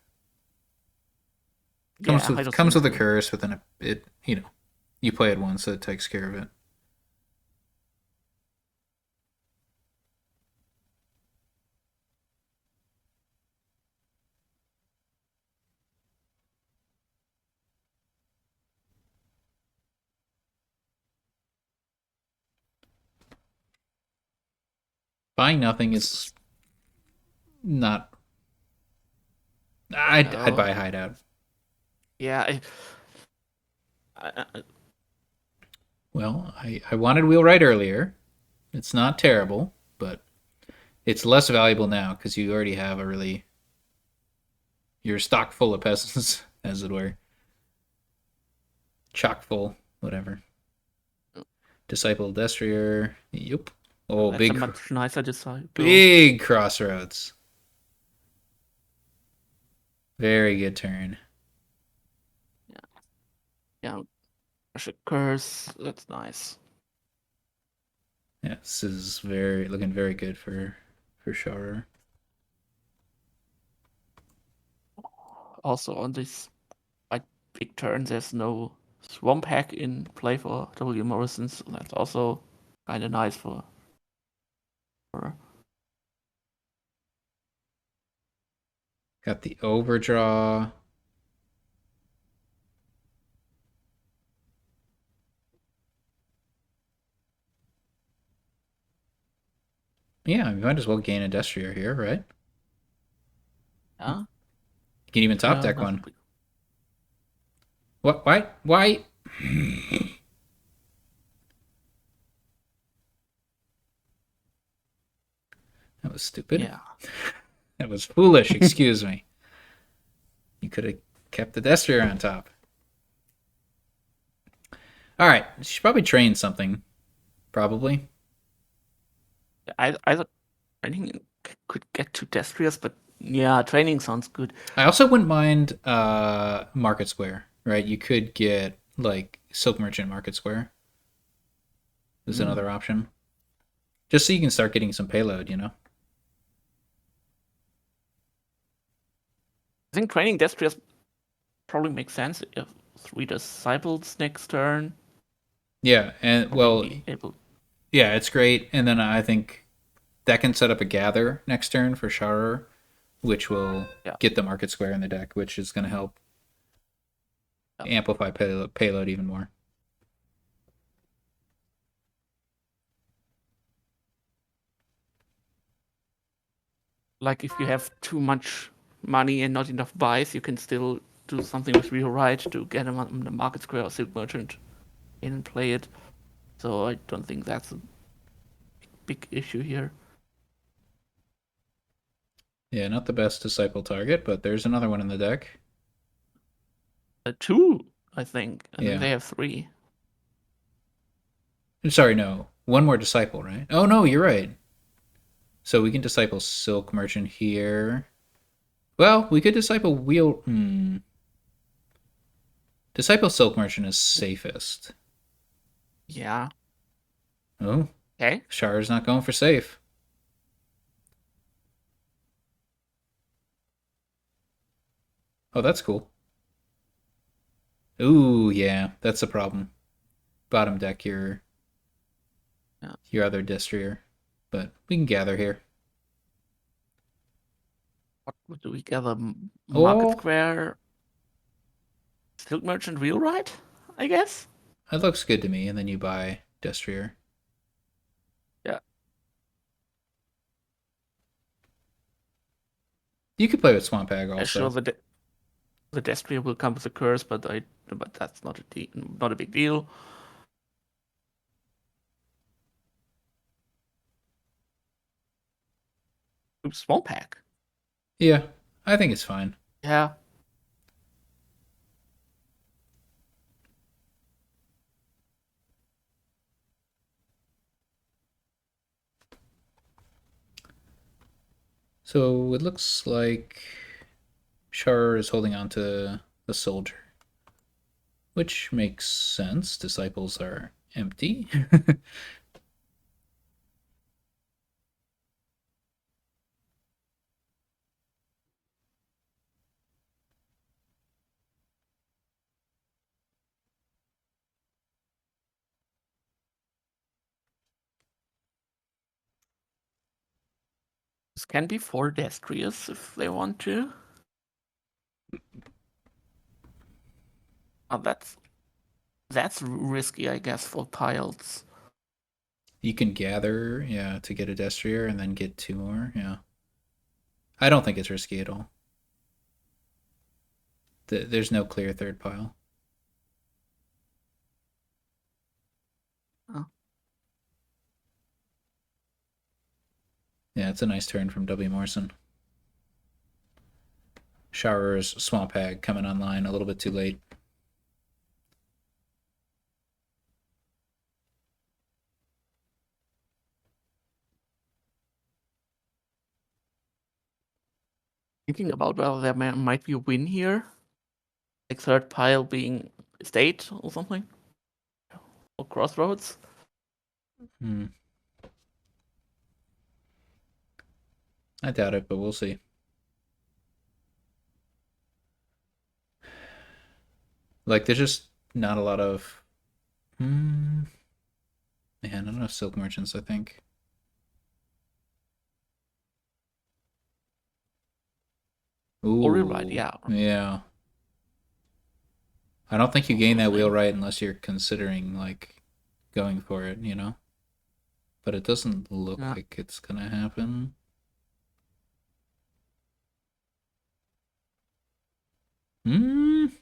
Comes Yeah, I with don't comes think with a so. curse, but then you play it once, so it takes care of it. Buying nothing is not. I'd No. buy a hideout. Yeah. Well, I wanted wheelwright earlier. It's not terrible, but it's less valuable now because you already have a really you're stock full of peasants, as it were. Chock full, whatever. Disciple Destrier. Yep. Oh, That's a much nicer disciple. big crossroads. Very good turn. Yeah. Crush a curse. That's nice. Yeah, this is looking very good for Sharur. Also on this quite big turn, there's no swamp hack in play for wmorrison, so that's also kind of nice for. Got the overdraw. Yeah, we might as well gain a Destrier here, right? Yeah. You can even top deck one. What? Why? Why? That was stupid. Yeah. That was foolish. Excuse me. You could have kept the Destrier on top. All right, you should probably train something. Probably. I thought training could get to Destrius, but yeah, training sounds good. I also wouldn't mind Market Square. Right? You could get like Silk Merchant Market Square. Is another option. Just so you can start getting some payload, you know? I think training Destrius probably makes sense if 3 disciples next turn. Yeah, and well, Be able. yeah, it's great. And then I think that can set up a gather next turn for Sharur, which will get the Market Square in the deck, which is going to help amplify payload even more. Like if you have too much money and not enough buys, you can still do something with rewrite to get him on the Market Square or Silk Merchant in and play it. So I don't think that's a big issue here. Yeah, not the best disciple target, but there's another one in the deck. 2, I think. I Yeah. think they have 3. Sorry, no. One more disciple, right? Oh, no, you're right. So we can disciple Silk Merchant here. Well, we could disciple Wheel... Disciple Silk Merchant is safest. Yeah. Oh. Okay. Sharur's not going for safe. Oh, that's cool. Ooh, yeah, that's a problem. Bottom deck your other Destrier. But we can gather here. What do we gather? Market Square, Silk Merchant, Wheelwright, I guess? That looks good to me, and then you buy Destrier. You could play with Swamp Hag Sure, also. the Destrier will come with a curse, but that's not a big deal. Oops, Swamp Pack. Yeah, I think it's fine. Yeah. So it looks like Sharur is holding on to the soldier, which makes sense. Disciples are empty. This can be 4 Destriers if they want to. Oh, that's risky, I guess, for piles. You can gather, yeah, to get a Destrier and then get 2 more. Yeah. I don't think it's risky at all. There's no clear third pile. Oh. Yeah, it's a nice turn from wmorrison. Sharur's Swamp Hag coming online a little bit too late. Thinking about whether there might be a win here. Like third pile being estate or something. Or crossroads. Hmm. I doubt it, but we'll see. Like, there's just not a lot of. Man, not enough silk merchants, I think. Or rewrite, Ooh, yeah. yeah. I don't think you gain Also that thing. wheelwright unless you're considering, like, going for it, you know? But it doesn't look Yeah. like it's gonna happen.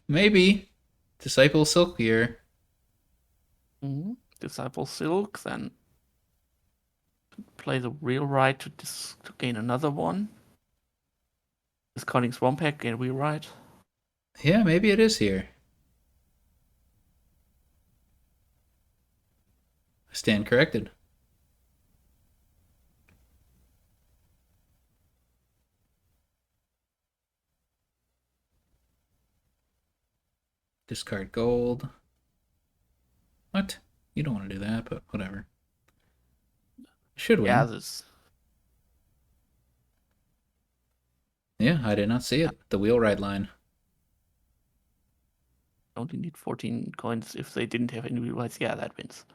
Maybe. Disciple Silkier. Disciple Silk, then play the real right to gain another one. Discarding Swamp Pack, gain rewrite. Yeah, maybe it is here. I stand corrected. Discard gold. What? You don't want to do that, but whatever. Should Yeah, win. this. Yeah, I did not see Yeah, it. The wheelwright line. only need 14 coins if they didn't have any rewrites. Yeah, that wins.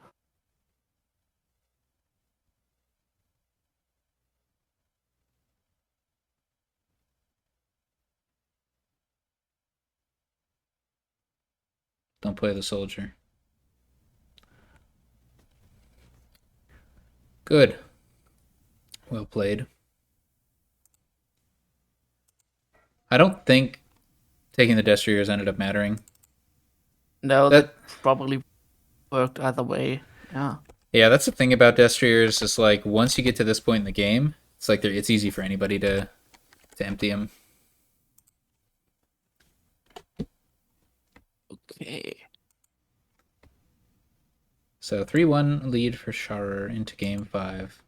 Don't play the soldier. Good. Well played. I don't think taking the Destriers ended up mattering. No, That that probably worked either way. Yeah. Yeah, that's the thing about Destriers is like once you get to this point in the game, it's like it's easy for anybody to empty them. Okay. So 3-1 lead for Sharur into game 5.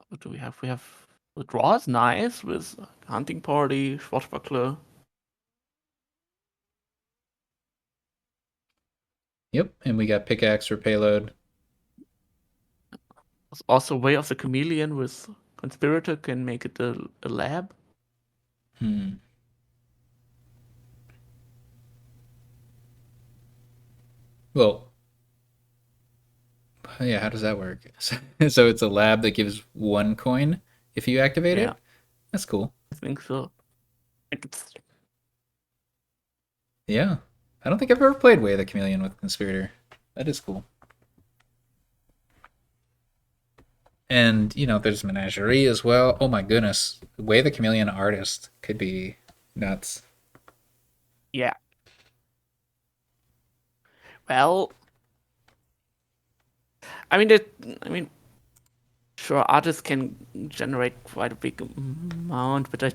What do we have? We have the draw is nice with Hunting Party, Schwarzbuckler. Yep, and we got pickaxe for payload. There's also Way of the Chameleon with Conspirator can make it a lab. Hmm. Well, yeah, how does that work? So it's a lab that gives 1 coin if you activate Yeah, it? That's cool. I think so. Like it's Yeah. I don't think I've ever played Way of the Chameleon with Conspirator. That is cool. And, there's Menagerie as well. Oh my goodness. The way the Chameleon artist could be nuts. Yeah. Well, I mean, sure, artists can generate quite a big amount, but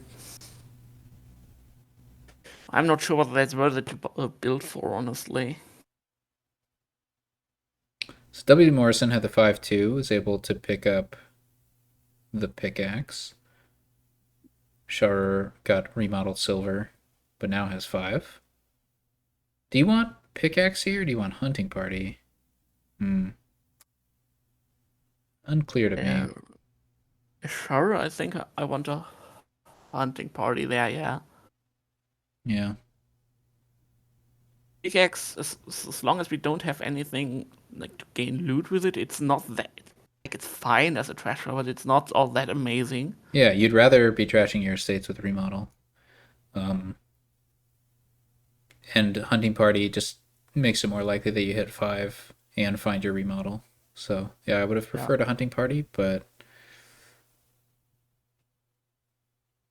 I'm not sure what that's worth it to build for, honestly. So wmorrison had the 5-2, was able to pick up the pickaxe. Sharur got remodeled silver, but now has 5. Do you want pickaxe here, or do you want hunting party? Unclear to me. Sure, I think I want a hunting party there, yeah. Yeah. Pickaxe, as long as we don't have anything like to gain loot with it, it's not that like it's fine as a treasure, but it's not all that amazing. Yeah, you'd rather be trashing your estates with remodel. And hunting party just makes it more likely that you hit 5 and find your remodel. So yeah, I would have preferred a hunting party, but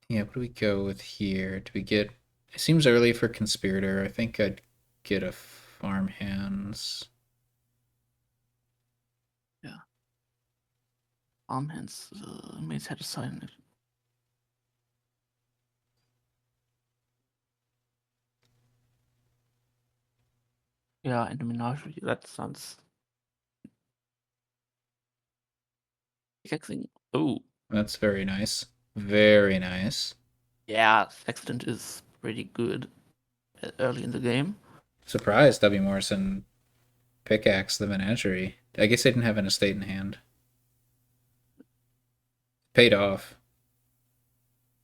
yeah, what do we go with here? Do we get? It seems early for conspirator. I think I'd get a farmhands. Yeah. Farmhands may set aside it. Yeah, and the menagerie, that sounds pickaxing. Oh, That's very nice. Very nice. yeah, accident is pretty good early in the game. Surprised wmorrison pickaxe the menagerie. I guess they didn't have an estate in hand. Paid off.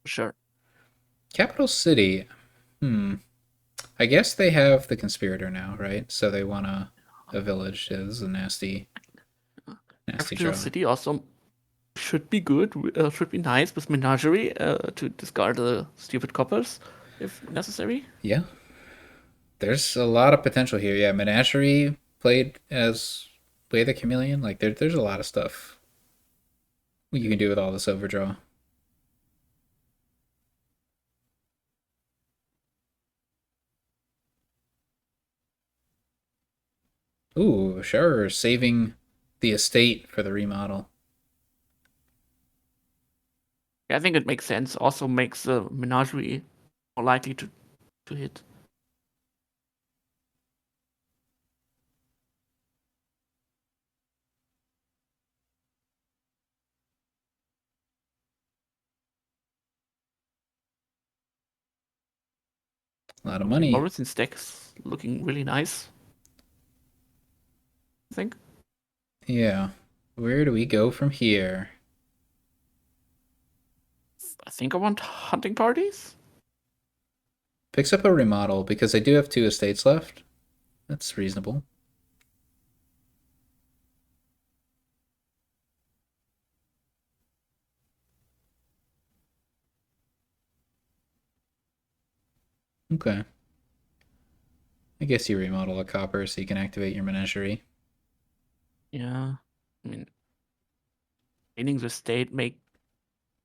Sure. Capital City. I guess they have the conspirator now, right? So they want a village. It is a nasty Capital draw. City also should be good, should be nice with menagerie to discard the stupid coppers if necessary. Yeah. There's a lot of potential here. Yeah, menagerie played as Way the Chameleon. Like there's a lot of stuff you can do with all this overdraw. Ooh, Sharur saving the estate for the remodel. Yeah, I think it makes sense. Also makes the menagerie more likely to hit. A lot of money. Morrison stacks looking really nice. I think. Yeah. Where do we go from here? I think I want hunting parties. Picks up a remodel because I do have 2 estates left. That's reasonable. Okay. I guess you remodel a copper so you can activate your menagerie. Yeah, I mean, gaining the state make.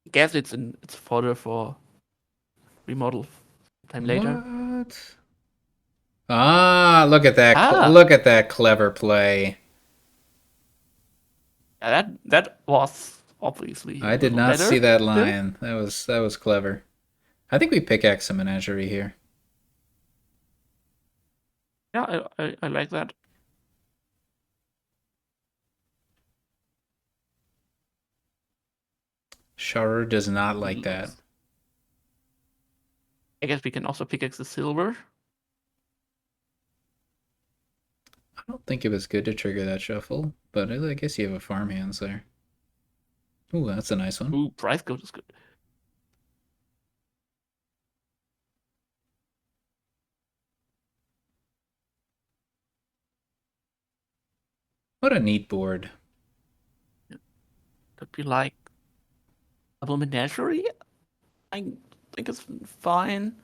I guess it's fodder for remodel time later. What? Ah, look at that! Ah, Look at that clever play. yeah, that was obviously a I did little not see better. that Still, line. That was clever. I think we pickaxe a menagerie here. yeah, I like that. Sharur does not like that. Looks. I guess we can also pickaxe the silver. I don't think it was good to trigger that shuffle, but I guess you have a farmhands there. Ooh, that's a nice one. Ooh, price code is good. What a neat board. Could be like double menagerie. I think it's fine.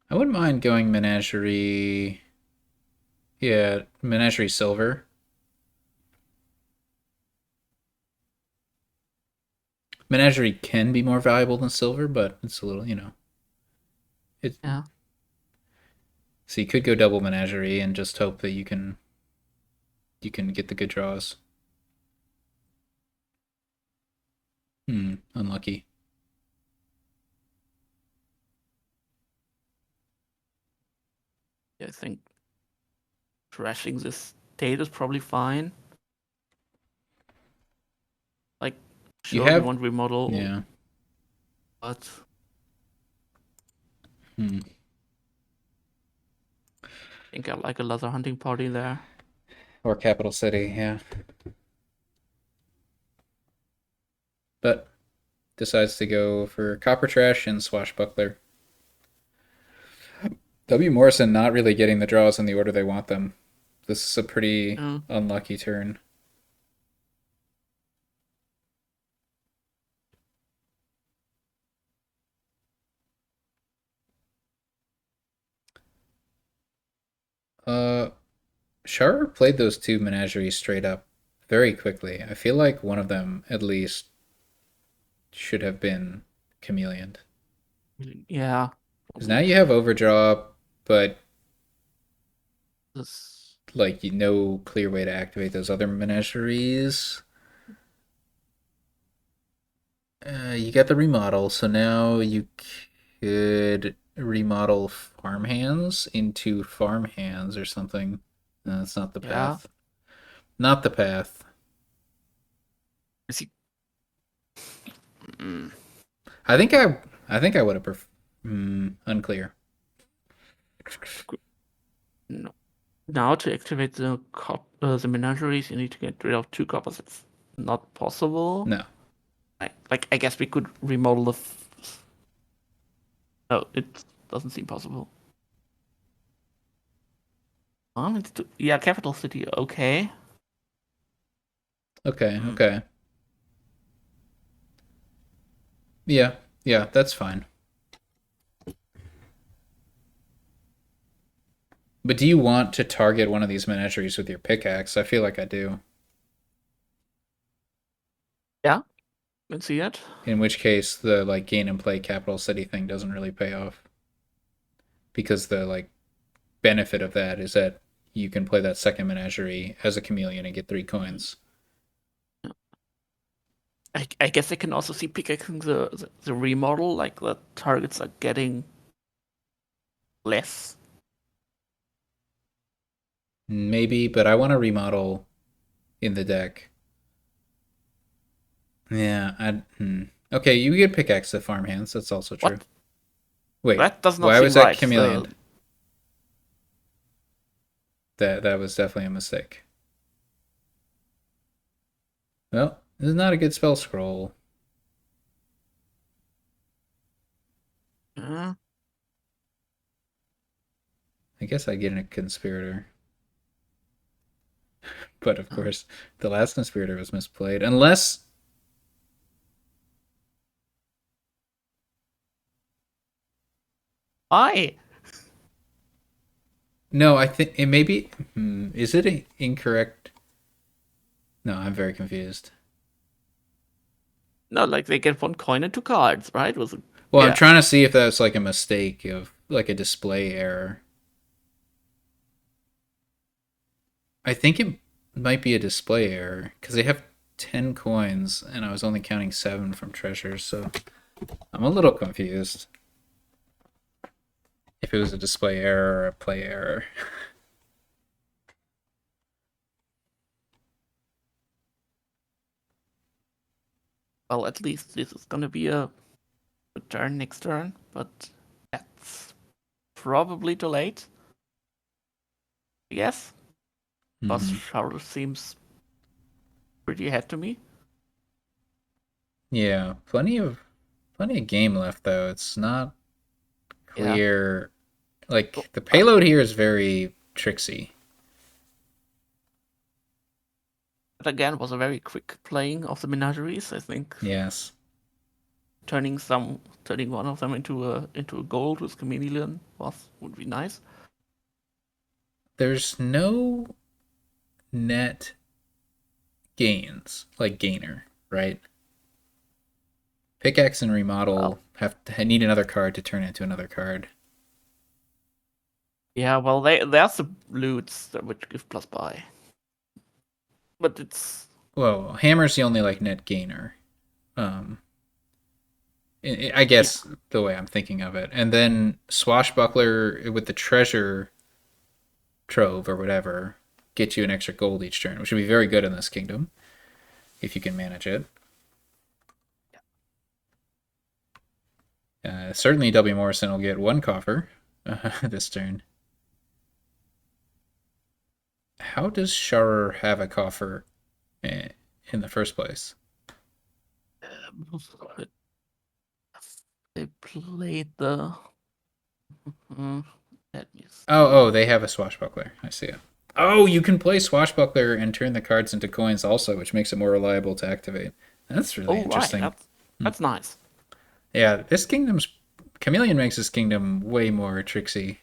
I wouldn't mind going menagerie. Yeah, menagerie silver. Menagerie can be more valuable than silver, but it's a little, you know. It, Yeah. so you could go double Menagerie and just hope that you can get the good draws. Unlucky. Yeah, I think trashing this state is probably fine. Like, You sure, we have, want remodel, yeah. but Hmm. I think I like a leather hunting party there. Or Capital City, yeah. But decides to go for Copper Trash and Swashbuckler. wmorrison not really getting the draws in the order they want them. This is a pretty Yeah. unlucky turn. Uh, Sharur played those two menageries straight up very quickly. I feel like one of them at least should have been Chameleon. Yeah. Because now you have overdraw, but This, like no clear way to activate those other menageries. You got the remodel, so now you could remodel farmhands into farmhands or something. No, that's not the yeah. path. Not the path. Is he? Mm, I think I would have unclear. no. Now to activate the menageries, you need to get rid of 2 coppers. It's not possible. No. I guess we could remodel the. No, it doesn't seem possible. Yeah, capital city. Okay. Okay, Mm. okay. Yeah, yeah, that's fine. But do you want to target one of these menageries with your pickaxe? I feel like I do. Yeah, can see it. In which case the like gain and play capital city thing doesn't really pay off. Because the like benefit of that is that you can play that second menagerie as a chameleon and get 3 coins. I guess I can also see pickaxing the remodel, like the targets are getting less. Maybe, but I want to remodel in the deck. Yeah, Okay, you get pickaxe the farmhands. That's also true. What? Wait, That does not why seem was that right. chameleon? That was definitely a mistake. Well, this is not a good spell scroll. Uh, I guess I get a conspirator. But of course, the last conspirator was misplayed. Unless why? no, I think it may be. Is it incorrect? No, I'm very confused. No, like they get 1 coin and 2 cards, right? Well, I'm Yeah. trying to see if that's like a mistake of like a display error. I think it might be a display error because they have 10 coins and I was only counting 7 from treasures, so I'm a little confused. If it was a display error or a play error. Well, at least this is gonna be a turn next turn, but that's probably too late. I guess. Boss Mhm. Sharur seems pretty ahead to me. Yeah, plenty of game left though. It's not Yeah. clear. So, Like the payload here is very tricksy. that again was a very quick playing of the menageries. I think Yes. turning one of them into a gold with Chameleon would be nice. There's no net gains like gainer, right? Pickaxe and Well, remodel need another card to turn into another card. yeah, well, there's the loots that would give plus buy, but it's Well, hammer's the only like net gainer. Um, I yeah. guess the way I'm thinking of it, and then swashbuckler with the treasure trove or whatever gets you an extra gold each turn, which would be very good in this kingdom if you can manage it. Certainly, wmorrison will get one coffer this turn. How does Sharur have a coffer in the first place? They played the. Mm, let me Oh, see. they have a swashbuckler. I see it. Oh, you can play swashbuckler and turn the cards into coins also, which makes it more reliable to activate. That's really Oh right, interesting. that's nice. Yeah, this kingdom's Chameleon makes this kingdom way more tricksy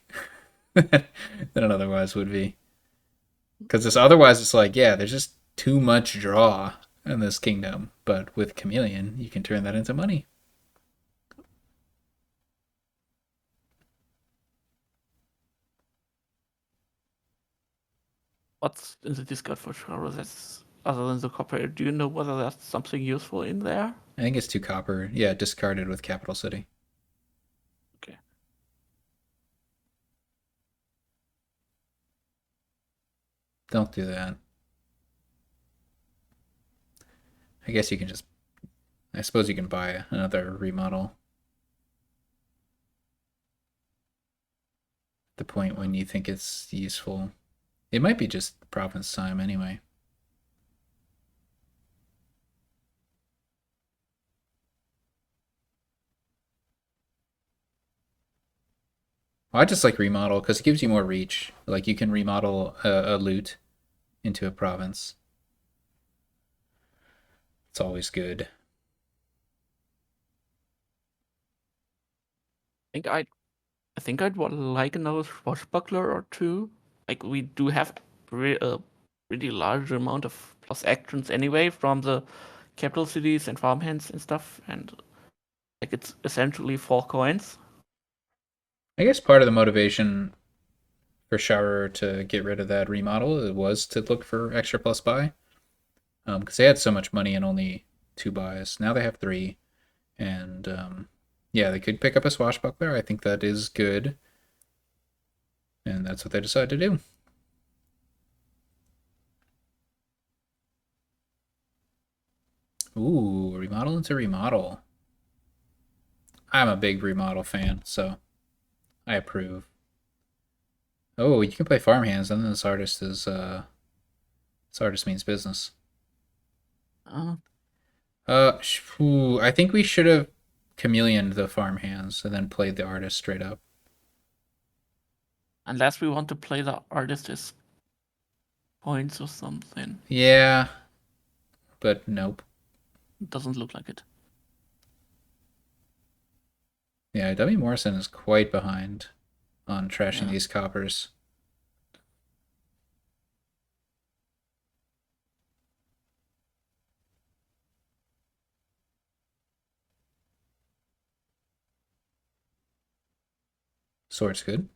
than it otherwise would be. Because this otherwise it's like, yeah, there's just too much draw in this kingdom, but with Chameleon, you can turn that into money. What's in the Discord for Sharur? That's other than the copper. Do you know whether that's something useful in there? I think it's 2 copper. Yeah, discarded with Capital City. Okay. Don't do that. I guess you can just. I suppose you can buy another remodel. At the point when you think it's useful. It might be just province time anyway. Well, I just like remodel because it gives you more reach. Like you can remodel a loot into a province. It's always good. I think I I think I'd like another swashbuckler or two. Like we do have a pretty large amount of plus actions anyway from the capital cities and farmhands and stuff, and like it's essentially 4 coins. I guess part of the motivation for Sharur to get rid of that remodel was to look for extra plus buy. Because they had so much money and only 2 buys. Now they have 3. And yeah, they could pick up a swashbuckler. I think that is good. And that's what they decided to do. Ooh, remodel into remodel. I'm a big remodel fan, so I approve. Oh, you can play farmhands, and then this artist means business. Uh, I think we should have chameleoned the farmhands and then played the artist straight up. unless we want to play the artist as points or something. Yeah, but nope. It doesn't look like it. Yeah, wmorrison is quite behind on trashing Yeah. these coppers. Sword's good.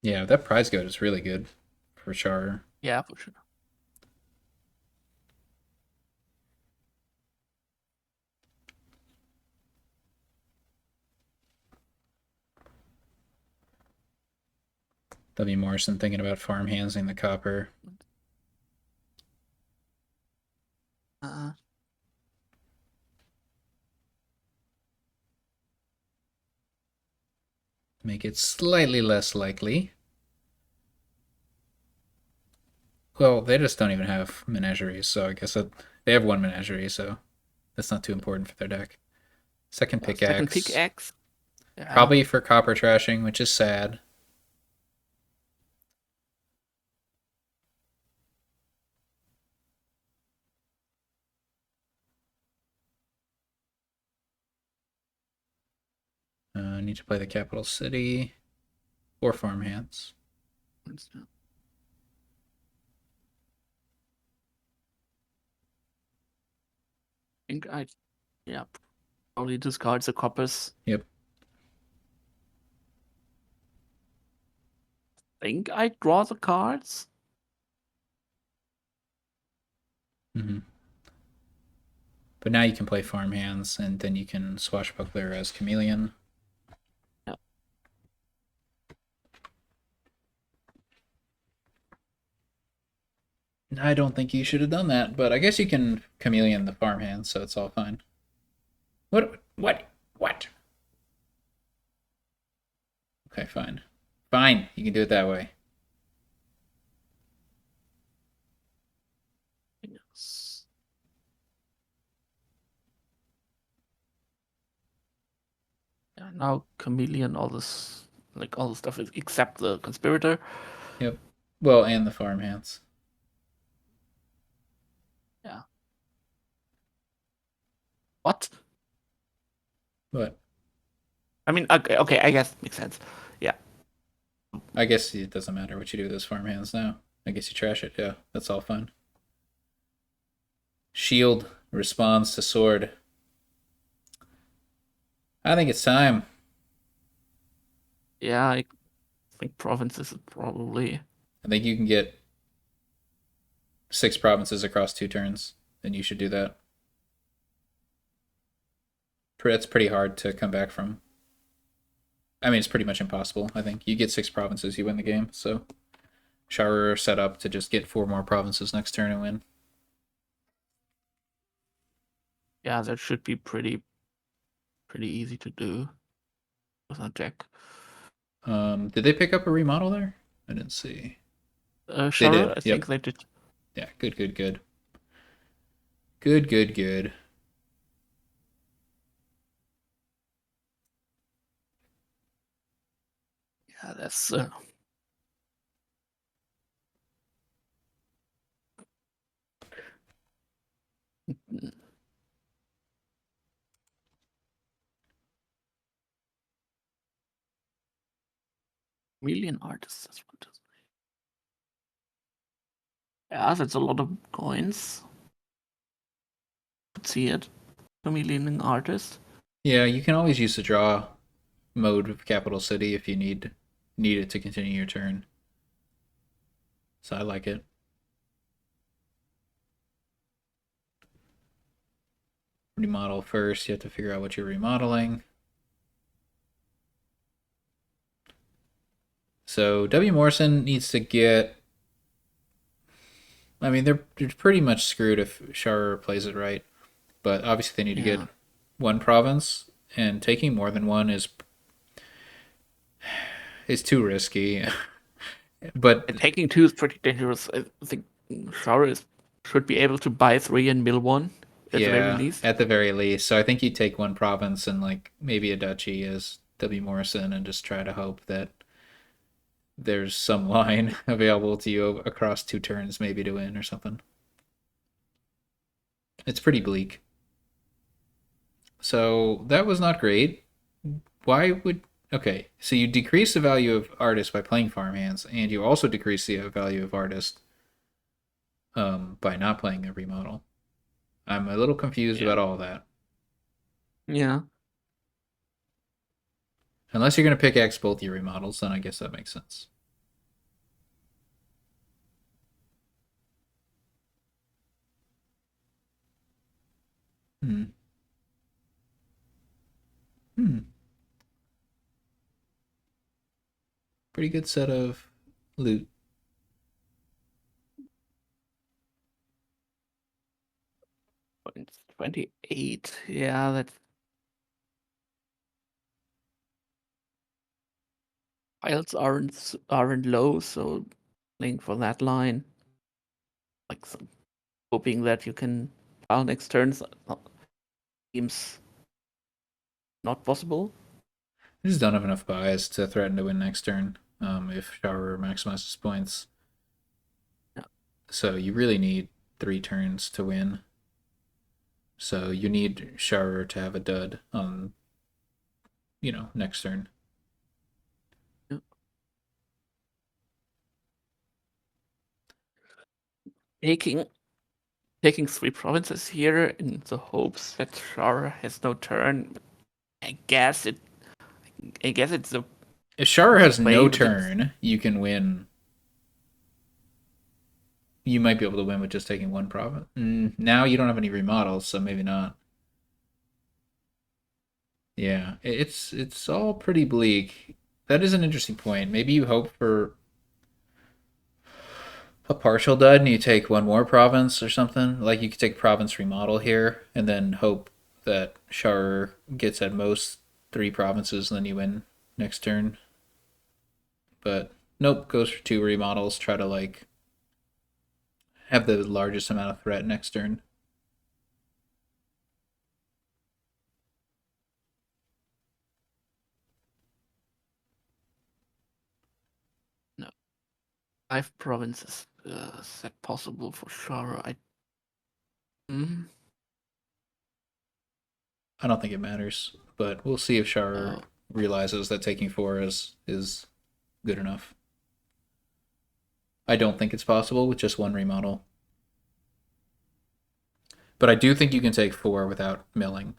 Yeah, that prize goat is really good for Char. Yeah, for sure. wmorrison thinking about farmhandsing the copper. Uh, Make it slightly less likely. Well, they just don't even have menageries, so I guess they have one menagerie, so that's not too important for their deck. Second second pickaxe. pickaxe. Yeah. Probably for copper trashing, which is sad. I need to play the capital city or farmhands. I think yeah, probably discard the coppers. Yep. Think I draw the cards. Mm-hmm. But now you can play farmhands, and then you can swashbuckler as Chameleon. Yeah. I don't think you should have done that, but I guess you can Chameleon the farmhands, so it's all fine. What? What? What? Okay, fine. Fine, you can do it that way. Yes. Yeah, now Chameleon, all this, like all the stuff is except the conspirator. Yep. Well, and the farmhands. Yeah. What? But I mean, okay, I guess it makes sense. Yeah. I guess it doesn't matter what you do with those farmhands now. I guess you trash it. Yeah, that's all fine. Shield responds to sword. I think it's time. Yeah, I think provinces is probably. I think you can get 6 provinces across 2 turns, and you should do that. That's pretty hard to come back from. I mean, it's pretty much impossible. I think you get 6 provinces, you win the game. So Sharur set up to just get 4 more provinces next turn and win. Yeah, that should be pretty easy to do with a deck. Did they pick up a remodel there? I didn't see. They Sharur, did. I Yep. think they did. Yeah. Good. Good. Good. Good. Good. Good. Yeah, that's. Million artists. That's what it is. Yeah, that's a lot of coins. Could see it. Chameleon artist. Yeah, you can always use the draw mode of capital city if you need it to continue your turn. So I like it. Remodel first. You have to figure out what you're remodeling. So wmorrison needs to get. I mean, they're pretty much screwed if Sharur plays it right, but obviously they need to get 1 province, and taking more than 1 is too risky. But And taking 2 is pretty dangerous. I think Sharur should be able to buy 3 and mill 1 at the very least. At the very least. So I think you take 1 province and like maybe a duchy as wmorrison and just try to hope that there's some line available to you across 2 turns maybe to win or something. It's pretty bleak. So that was not great. Why would... Okay, so you decrease the value of artist by playing farmhands, and you also decrease the value of artist by not playing a remodel. I'm a little confused about all that. Yeah. Unless you're going to pick X both your remodels, then I guess that makes sense. Hmm. Hmm. Pretty good set of loot. Points 28. Yeah, that's. Files aren't low, so playing for that line, like hoping that you can file next turns seems not possible. I just don't have enough buys to threaten to win next turn if Sharur maximizes points. Yeah. So you really need 3 turns to win. So you need Sharur to have a dud on next turn. Taking taking 3 provinces here in the hopes that Sharur has no turn. I guess it. I guess it's a If Sharur has way, no but it's turn, you can win. You might be able to win with just taking one province. Now you don't have any remodels, so maybe not. Yeah, it's all pretty bleak. That is an interesting point. Maybe you hope for a partial dud and you take one more province or something. Like you could take province remodel here and then hope that Sharur gets at most 3 provinces and then you win next turn. But nope, goes for 2 remodels. Try to like have the largest amount of threat next turn. no 5 provinces. Is that possible for Sharur? Mm, I don't think it matters, but we'll see if Sharur oh, realizes that taking 4 is good enough. I don't think it's possible with just one remodel. But I do think you can take 4 without milling.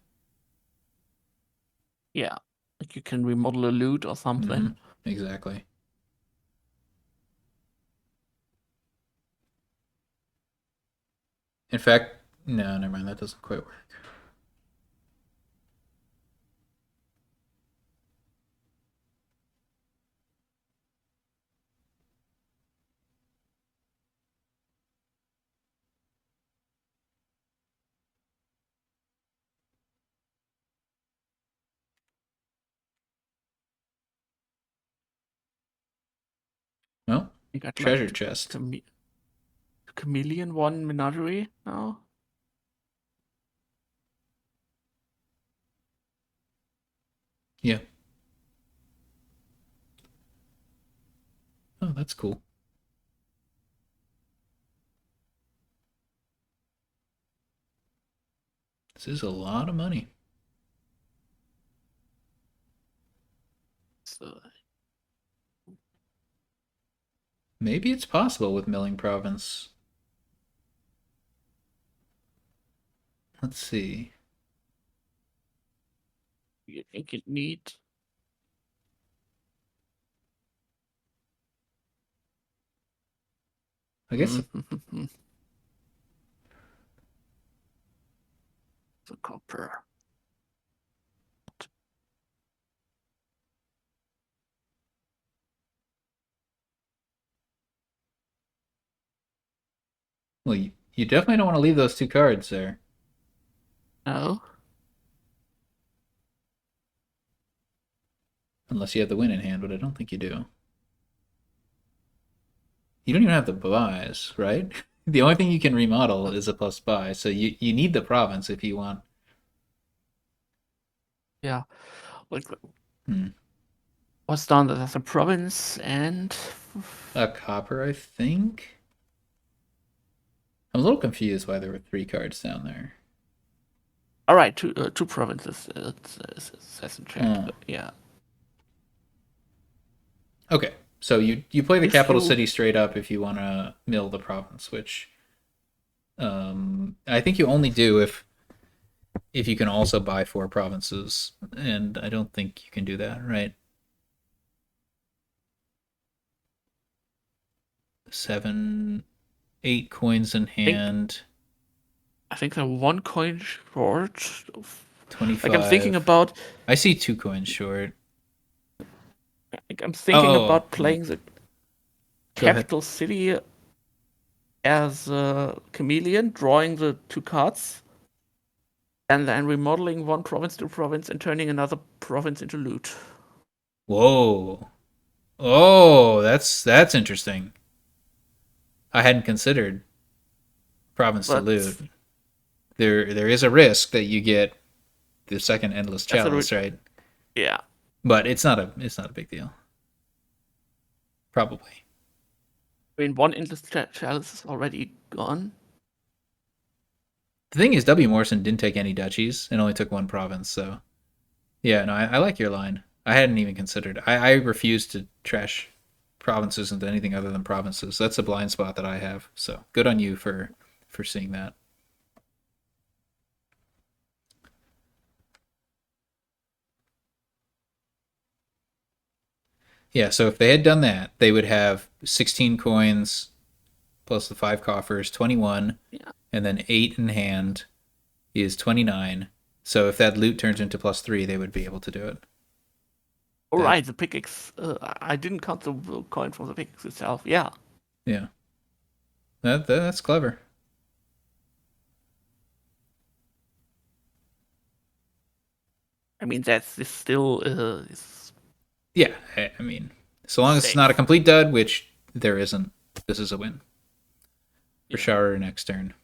yeah. Like you can remodel a loot or something. Exactly. In fact, no, never mind. That doesn't quite work. Well, You got like treasure the chest. Chameleon one menagerie now. Yeah. Oh, that's cool. This is a lot of money. So Maybe it's possible with milling province. Let's see. you think it need I guess the copper. well, you definitely don't want to leave those 2 cards there No. unless you have the win in hand, but I don't think you do. You don't even have the buys, right? The only thing you can remodel is a plus buy, so you need the province if you want. Yeah. Like Hmm. what's down there? There's a province and A copper, I think. I'm a little confused why there were 3 cards down there. all right, two provinces. It says in chat. Oh. Yeah. Okay, so you play the If capital you city straight up if you want to mill the province, which I think you only do if you can also buy 4 provinces, and I don't think you can do that, right? 7, 8 coins in think hand, I think they're 1 coin short. Like I'm thinking 25. about I see 2 coins short. like I'm thinking Oh, about playing the go ahead. capital city as a chameleon, drawing the 2 cards, and then remodeling one province to province and turning another province into loot. Whoa. Oh, that's interesting. I hadn't considered province to But loot. There is a risk that you get the second endless that's chalice, right? yeah. But it's not a big deal. Probably. I mean, one endless chalice is already gone. The thing is, wmorrison didn't take any duchies and only took 1 province, so Yeah, no, I like your line. I hadn't even considered. I refuse to trash provinces into anything other than provinces. That's a blind spot that I have. So good on you for seeing that. Yeah, so if they had done that, they would have 16 coins plus the 5 coffers, 21, Yeah. and then 8 in hand is 29. So if that loot turns into +3, they would be able to do it. All That right, the pickaxe. I didn't count the coin from the pickaxe itself. Yeah. yeah. That's clever. I mean, that's this still is Yeah, I mean, so long as it's not a safe. complete dud, which there isn't, this is a win for Yeah. Sharur next turn.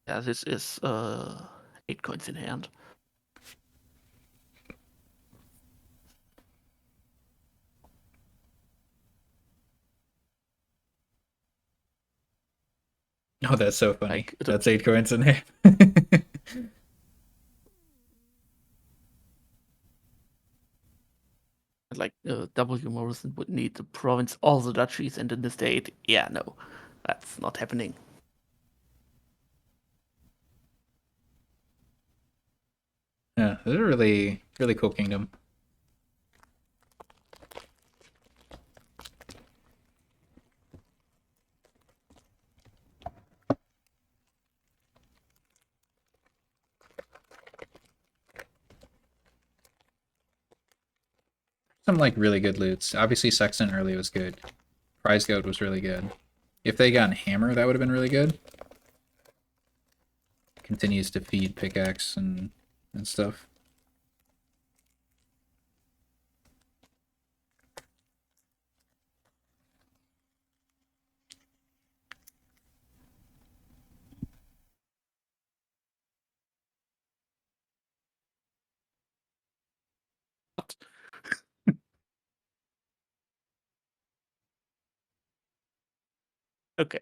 Yeah, this is 8 coins in hand. Oh, that's so funny. Like That's 8 coins in there. wmorrison would need the province, all the duchies, and in the state. Yeah, no, that's not happening. Yeah, this is a really, really cool kingdom. Some like really good loots. Obviously, Sexton early was good. Prize Goat was really good. If they got Hammer, that would have been really good. Continues to feed pickaxe and stuff. But okay.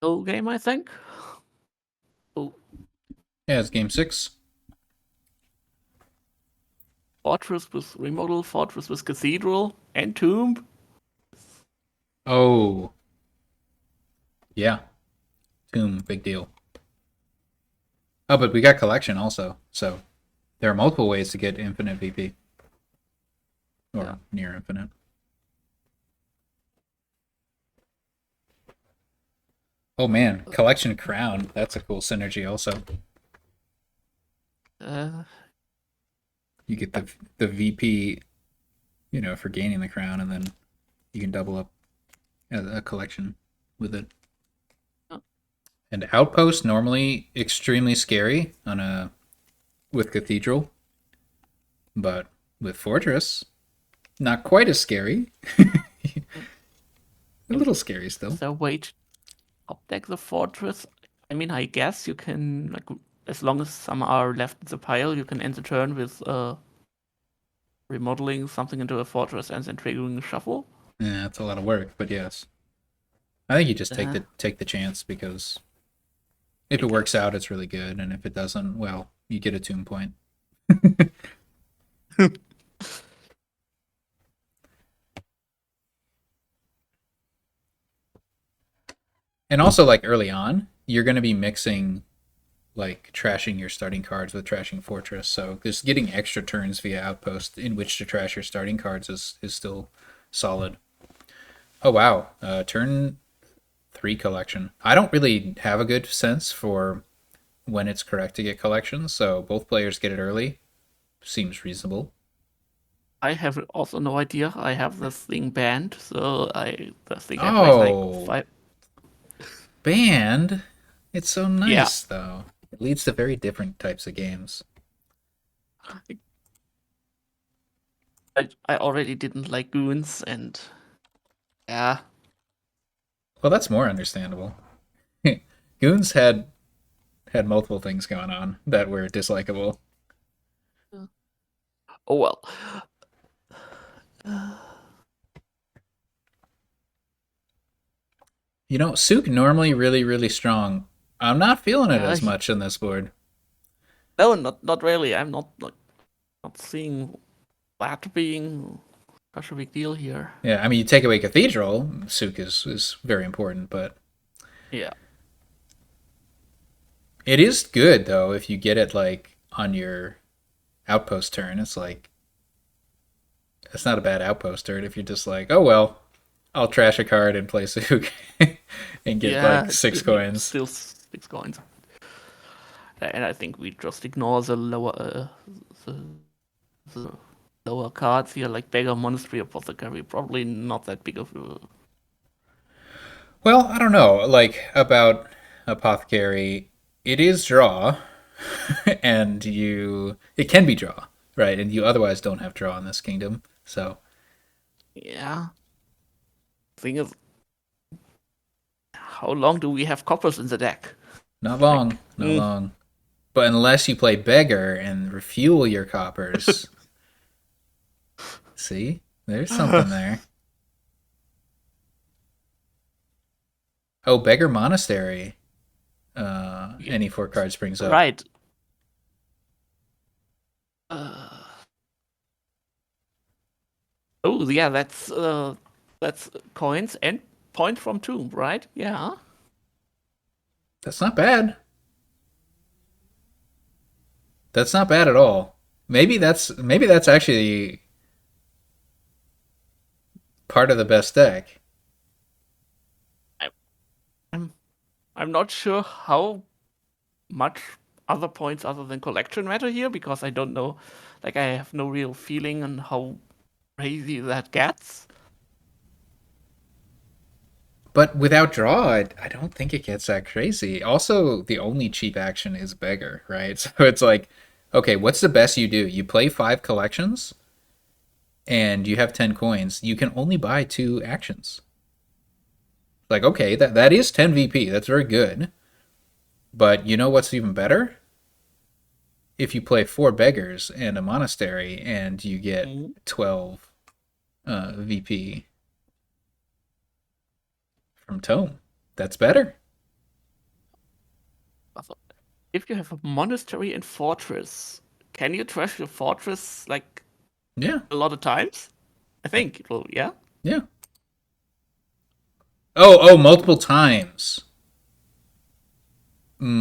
Full game, I think. Oh, Yeah, it's game 6. fortress with remodel, fortress with cathedral, and tomb. Oh, yeah. Tomb, big deal. Oh, but we got collection also. So there are multiple ways to get infinite VP. Or Yeah. near infinite. Oh man, collection crown. That's a cool synergy also. Uh, You get the VP, for gaining the crown, and then you can double up a collection with it. oh, And outpost normally extremely scary on a with cathedral, but with fortress not quite as scary. A little scary still. so wait, top deck the fortress. I mean, I guess you can like as long as some are left in the pile, you can end the turn with remodeling something into a fortress and then triggering a shuffle. Yeah, it's a lot of work, but yes. I think you just take Uh, the chance because if it I works guess. out, it's really good, and if it doesn't, well, you get a tomb point. And also, like early on, you're going to be mixing like trashing your starting cards with trashing fortress. So just getting extra turns via outpost in which to trash your starting cards is still solid. Oh wow, turn 3 collection. I don't really have a good sense for when it's correct to get collections, so both players get it early. Seems reasonable. I have also no idea. I have this thing banned, so the thing I played like Oh, 5. banned. It's so Yeah, nice though. It leads to very different types of games. I already didn't like goons, and yeah, Well, that's more understandable. Goons had multiple things going on that were dislikable. Oh well. You know, Sook normally really, really strong. I'm not feeling it Yeah, as much on this board. no, not really. I'm not seeing that being such a big deal here. Yeah, I mean, you take away Cathedral, Sook is very important, but Yeah. it is good though if you get it like on your outpost turn. It's not a bad outpost turn if you're just like, oh well, I'll trash a card and play Sook and get like Yeah, 6 coins. still 6 coins. And I think we just ignore the, the lower cards here, like Beggar, Monastery, Apothecary. Probably not that big of a. Well, I don't know, like about Apothecary, it is draw, and it can be draw, right? And you otherwise don't have draw in this kingdom, so Yeah. Thing is, how long do we have coppers in the deck? not long, Like, not long. But unless you play beggar and refuel your coppers, see, there's something there. Oh, beggar monastery. Any 4 cards brings up. right. Uh, oh yeah, that's coins and point from tomb, right? Yeah. That's not bad. That's not bad at all. Maybe that's actually part of the best deck. I, I'm I'm not sure how much other points other than collection matter here because I don't know. Like I have no real feeling on how crazy that gets. But without draw, I don't think it gets that crazy. Also, the only cheap action is beggar, right? So it's like, okay, what's the best you do? You play 5 collections and you have 10 coins. You can only buy 2 actions. Like, okay, that is 10 VP. That's very good. But you know what's even better? If you play 4 beggars and a monastery and you get Mhm. 12 VP from Tome. That's better. If you have a monastery and fortress, can you trash your fortress like Yeah. a lot of times? I think it will. Yeah. Yeah. Oh, multiple times.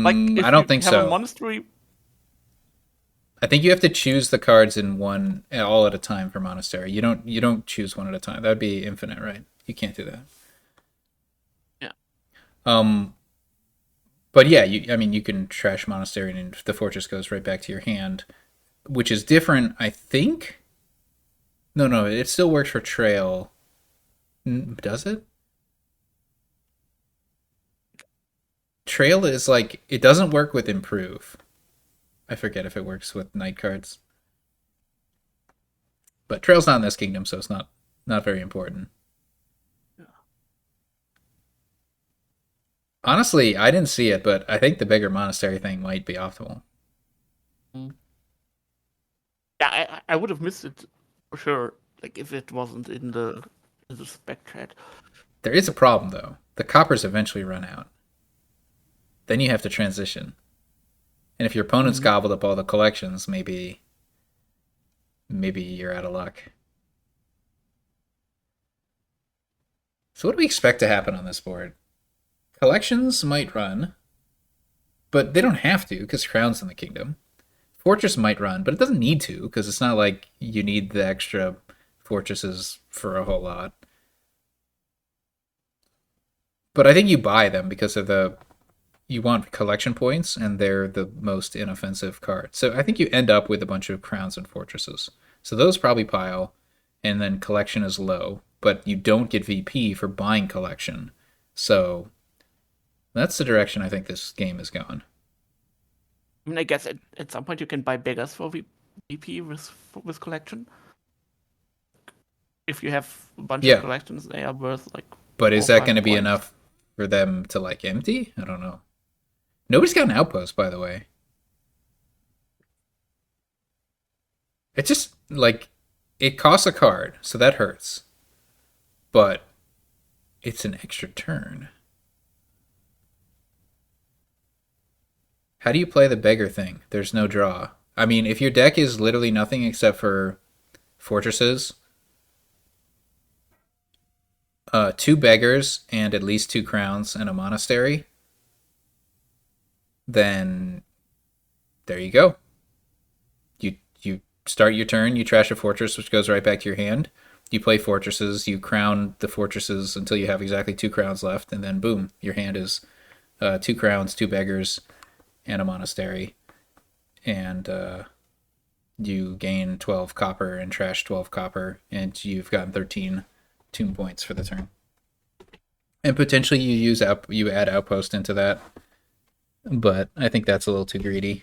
Like I if don't you think have a so. monastery. I think you have to choose the cards in one all at a time for monastery. You don't choose one at a time. That'd be infinite, right? You can't do that. Yeah. Um, but yeah, I mean, you can trash monastery and the fortress goes right back to your hand, which is different, I think. No, it still works for trail. Does it? Trail is like it doesn't work with improve. I forget if it works with night cards. But trail's not in this kingdom, so it's not very important. Yeah. Honestly, I didn't see it, but I think the bigger monastery thing might be optimal. Mm. Yeah, I would have missed it for sure. Like if it wasn't in the spec chat. There is a problem though. The coppers eventually run out. Then you have to transition. And if your opponent's Mhm. gobbled up all the collections, maybe you're out of luck. So what do we expect to happen on this board? Collections might run, but they don't have to because Crown's in the kingdom. Fortress might run, but it doesn't need to because it's not like you need the extra fortresses for a whole lot. But I think you buy them because of the you want collection points and they're the most inoffensive card. So I think you end up with a bunch of crowns and fortresses. So those probably pile and then collection is low, but you don't get VP for buying collection. So that's the direction I think this game is going. I mean, I guess at some point you can buy beggars for VP with collection. If you have a bunch of Yeah, collections, they are worth like but four is or that going five to be points. enough for them to like empty. I don't know. Nobody's got an outpost, by the way. It just like it costs a card, so that hurts. But it's an extra turn. How do you play the beggar thing? There's no draw. I mean, if your deck is literally nothing except for fortresses, two beggars and at least two crowns and a monastery, then there you go. You start your turn, you trash a fortress, which goes right back to your hand. You play fortresses, you crown the fortresses until you have exactly two crowns left, and then boom, your hand is two crowns, two beggars, and a monastery. And you gain 12 copper and trash 12 copper, and you've gotten 13 tomb points for the turn. And potentially you add outpost into that, but I think that's a little too greedy.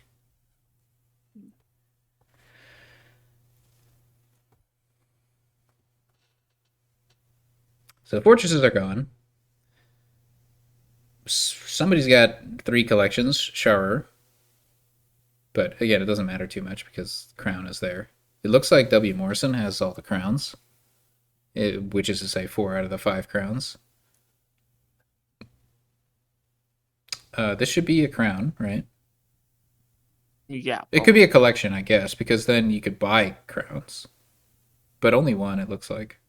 So fortresses are gone. Somebody's got 3 collections, Sharur. But again, it doesn't matter too much because crown is there. It looks like wmorrison has all the crowns, which is to say 4 out of the 5 crowns. This should be a crown, right? Yeah. It could be a collection, I guess, because then you could buy crowns. But only one, it looks like.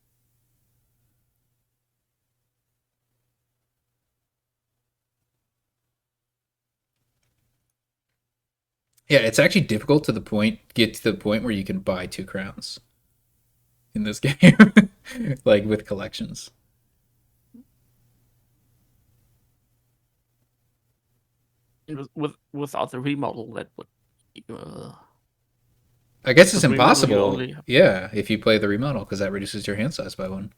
Yeah, it's actually difficult to get to the point where you can buy 2 crowns in this game, like with collections. Without the remodel, that would. I guess it's With remodel, you impossible. only. Yeah, if you play the remodel, because that reduces your hand size by 1.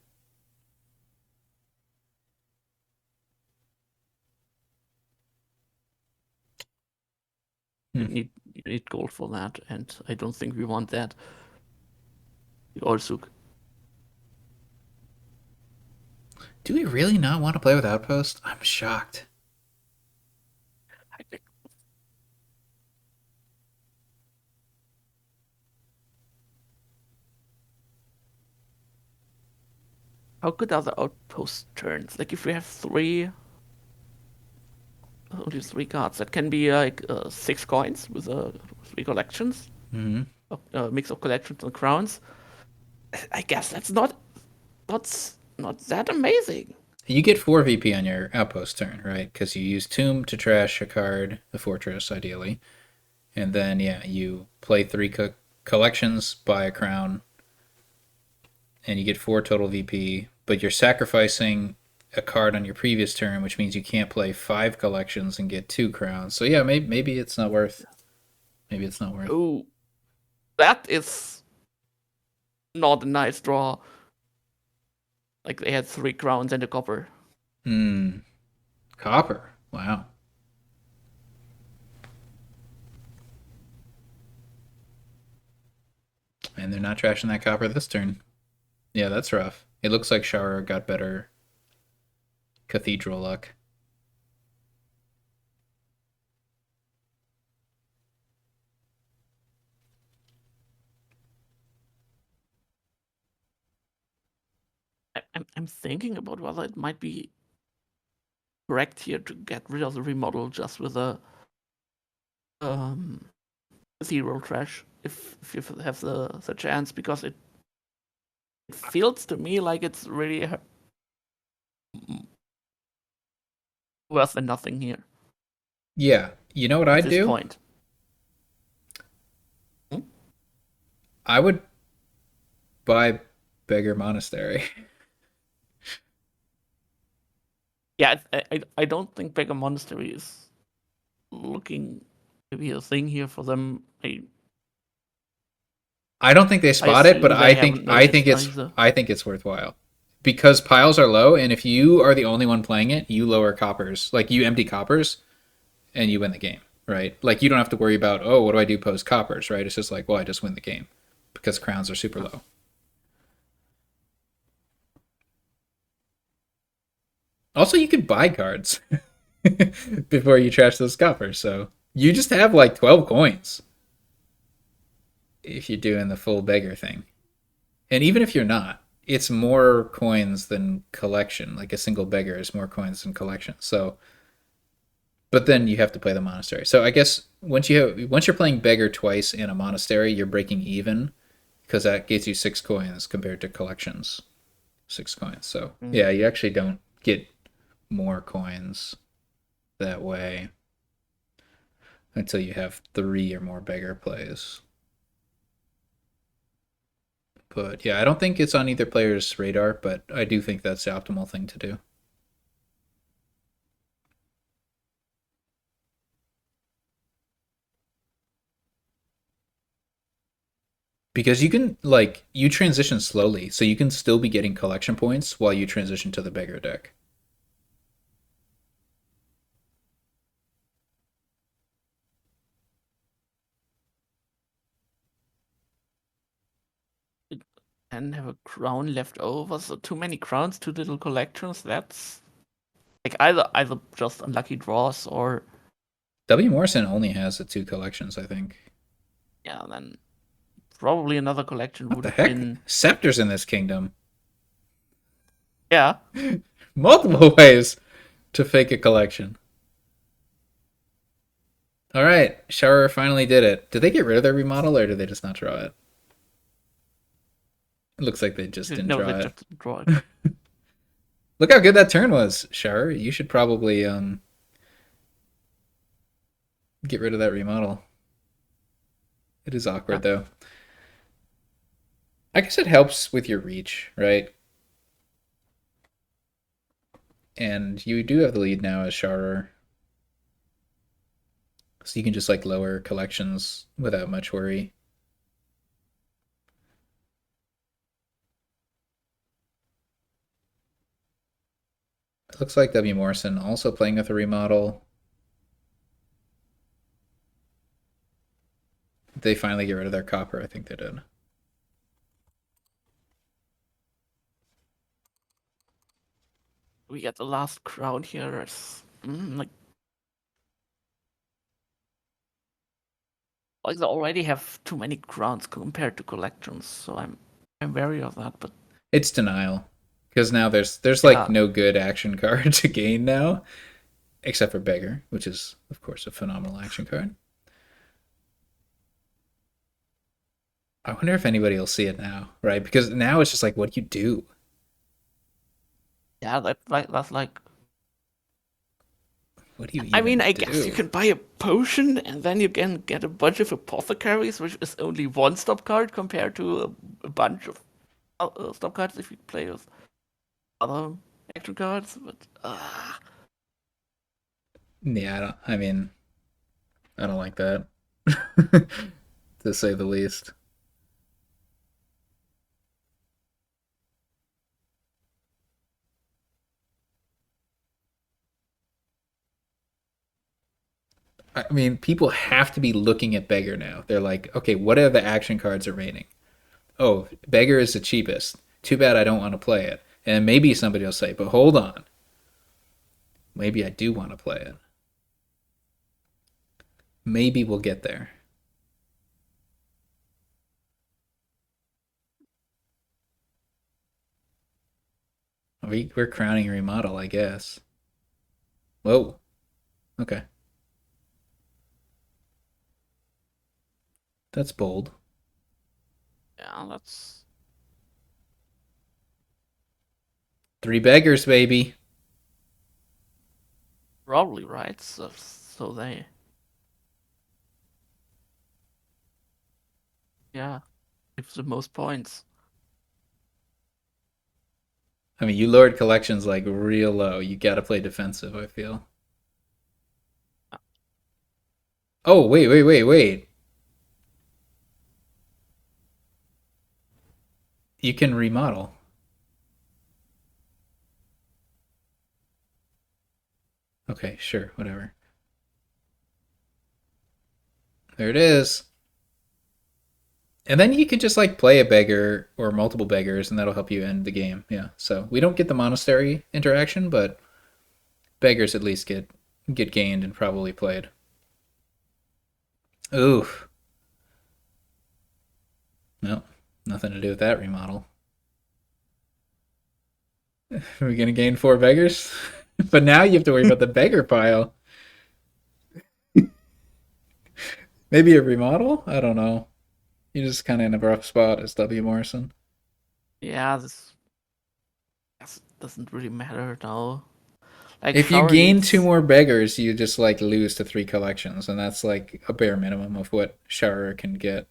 You need gold for that, and I don't think we want that. We also. Do we really not want to play with Outpost? I'm shocked. I think how good are the outpost turns? Like if we have only 3 cards, that can be like 6 coins with 3 collections, Mm-hmm. a mix of collections and crowns. I guess that's not that amazing. You get 4 VP on your Outpost turn, right? Because you use Tomb to trash a card, the Fortress, ideally. And then, yeah, you play 3 collections, buy a crown, and you get 4 total VP. But you're sacrificing a card on your previous turn, which means you can't play 5 collections and get 2 crowns. So yeah, maybe it's not worth. Maybe it's not worth. Oh, that is not a nice draw. Like they had 3 crowns and a copper. Copper. Wow. And they're not trashing that copper this turn. Yeah, that's rough. It looks like Sharur got better cathedral luck. I'm thinking about whether it might be correct here to get rid of the remodel just with a zero trash if you have the chance, because it feels to me like it's really worse than nothing here Yeah, you know what at I'd this do? point. I would buy Beggar Monastery. Yeah, I don't think Beggar Monastery is looking to be a thing here for them. I don't think they spot it, but assume they haven't noticed either. I think it's worthwhile because piles are low, and if you are the only one playing it, you lower coppers, like you empty coppers, and you win the game, right? Like you don't have to worry about what do I do post coppers, right? It's just like I just win the game because crowns are super low. Also, you can buy cards before you trash those coffers, so you just have like 12 coins if you're doing the full beggar thing. And even if you're not, it's more coins than collection. Like a single beggar is more coins than collection. So, but then you have to play the monastery. So I guess once you're playing beggar twice in a monastery, you're breaking even because that gets you 6 coins compared to collections 6 coins. So Mm. yeah, you actually don't get more coins that way until you have 3 or more beggar plays. But yeah, I don't think it's on either player's radar, but I do think that's the optimal thing to do. Because you can like you transition slowly, so you can still be getting collection points while you transition to the beggar deck. And have a crown left over, so too many crowns, too little collections. That's like either just unlucky draws or wmorrison only has the 2 collections, I think. yeah, then probably another collection What would the have heck? been Scepters in this kingdom. yeah. Multiple ways to fake a collection. All right, Sharur finally did it. Did they get rid of their remodel or did they just not draw it? It looks like they just didn't No, they draw it. just didn't draw it. Look how good that turn was, Sharur. You should probably get rid of that remodel. It is Yeah. awkward though. I guess it helps with your reach, right? And you do have the lead now as Sharur. So you can just like lower collections without much worry. It looks like wmorrison also playing with a remodel. They finally get rid of their copper, I think they did. We get the last crown here. Like they already have too many crowns compared to collections, so I'm wary of that. But It's denial. Because now there's like yeah, no good action card to gain now, except for Beggar, which is of course a phenomenal action card. I wonder if anybody will see it now, right? Because now it's just like, what do you do? yeah, that's like. What do you I mean, even I guess you do? can buy a potion and then you can get a bunch of apothecaries, which is only one stop card compared to a bunch of stop cards if you play with other action cards. But Yeah, I mean, I don't like that, to say the least. I mean, people have to be looking at Beggar now. They're like, okay, what are the action cards remaining? Oh, Beggar is the cheapest. Too bad I don't want to play it. And maybe somebody will say, but hold on. Maybe I do want to play it. Maybe we'll get there. We're crowning a remodel, I guess. Whoa. Okay. That's bold. yeah, that's 3 beggars, baby. probably right. So they, yeah, give the most points. I mean, you lowered collections like real low. You gotta play defensive, I feel. Oh, wait. You can remodel. Okay, sure, whatever. There it is. And then you can just like play a beggar or multiple beggars, and that'll help you end the game. Yeah. So we don't get the monastery interaction, but beggars at least get gained and probably played. Ooh, no, nothing to do with that remodel. Are we gonna gain 4 beggars? But now you have to worry about the beggar pile. Maybe a remodel? I don't know. You're just kind of in a rough spot as wmorrison. Yeah, this doesn't really matter now. Like If you Sharur gain 2 more needs. beggars, you just like lose to 3 collections, and that's like a bare minimum of what Sharur can get.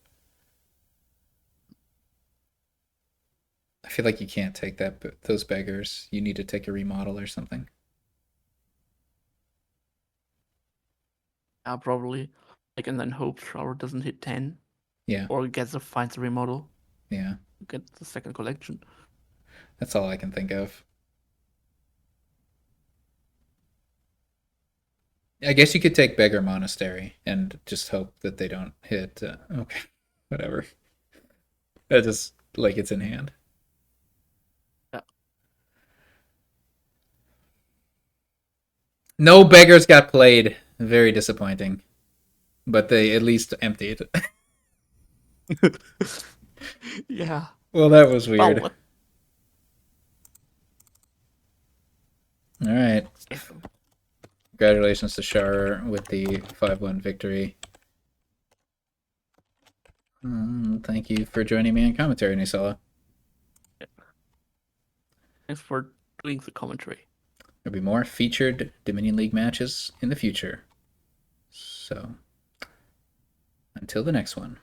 I feel like you can't take those beggars. You need to take a remodel or something. Yeah, probably. Like, and then hope Sharur doesn't hit 10 Yeah, or finds a remodel, yeah. get the second collection. That's all I can think of. I guess you could take beggar monastery and just hope that they don't hit. Okay, whatever. That just like it's in hand. Yeah. No beggars got played. Very disappointing. But they at least emptied. Yeah. Well, that was Well, weird. what? All right. Yeah. Congratulations to Sharur with the 5-1 victory. Thank you for joining me in commentary, Naesala. Thanks for doing the commentary. There'll be more featured Dominion League matches in the future. So, until the next one.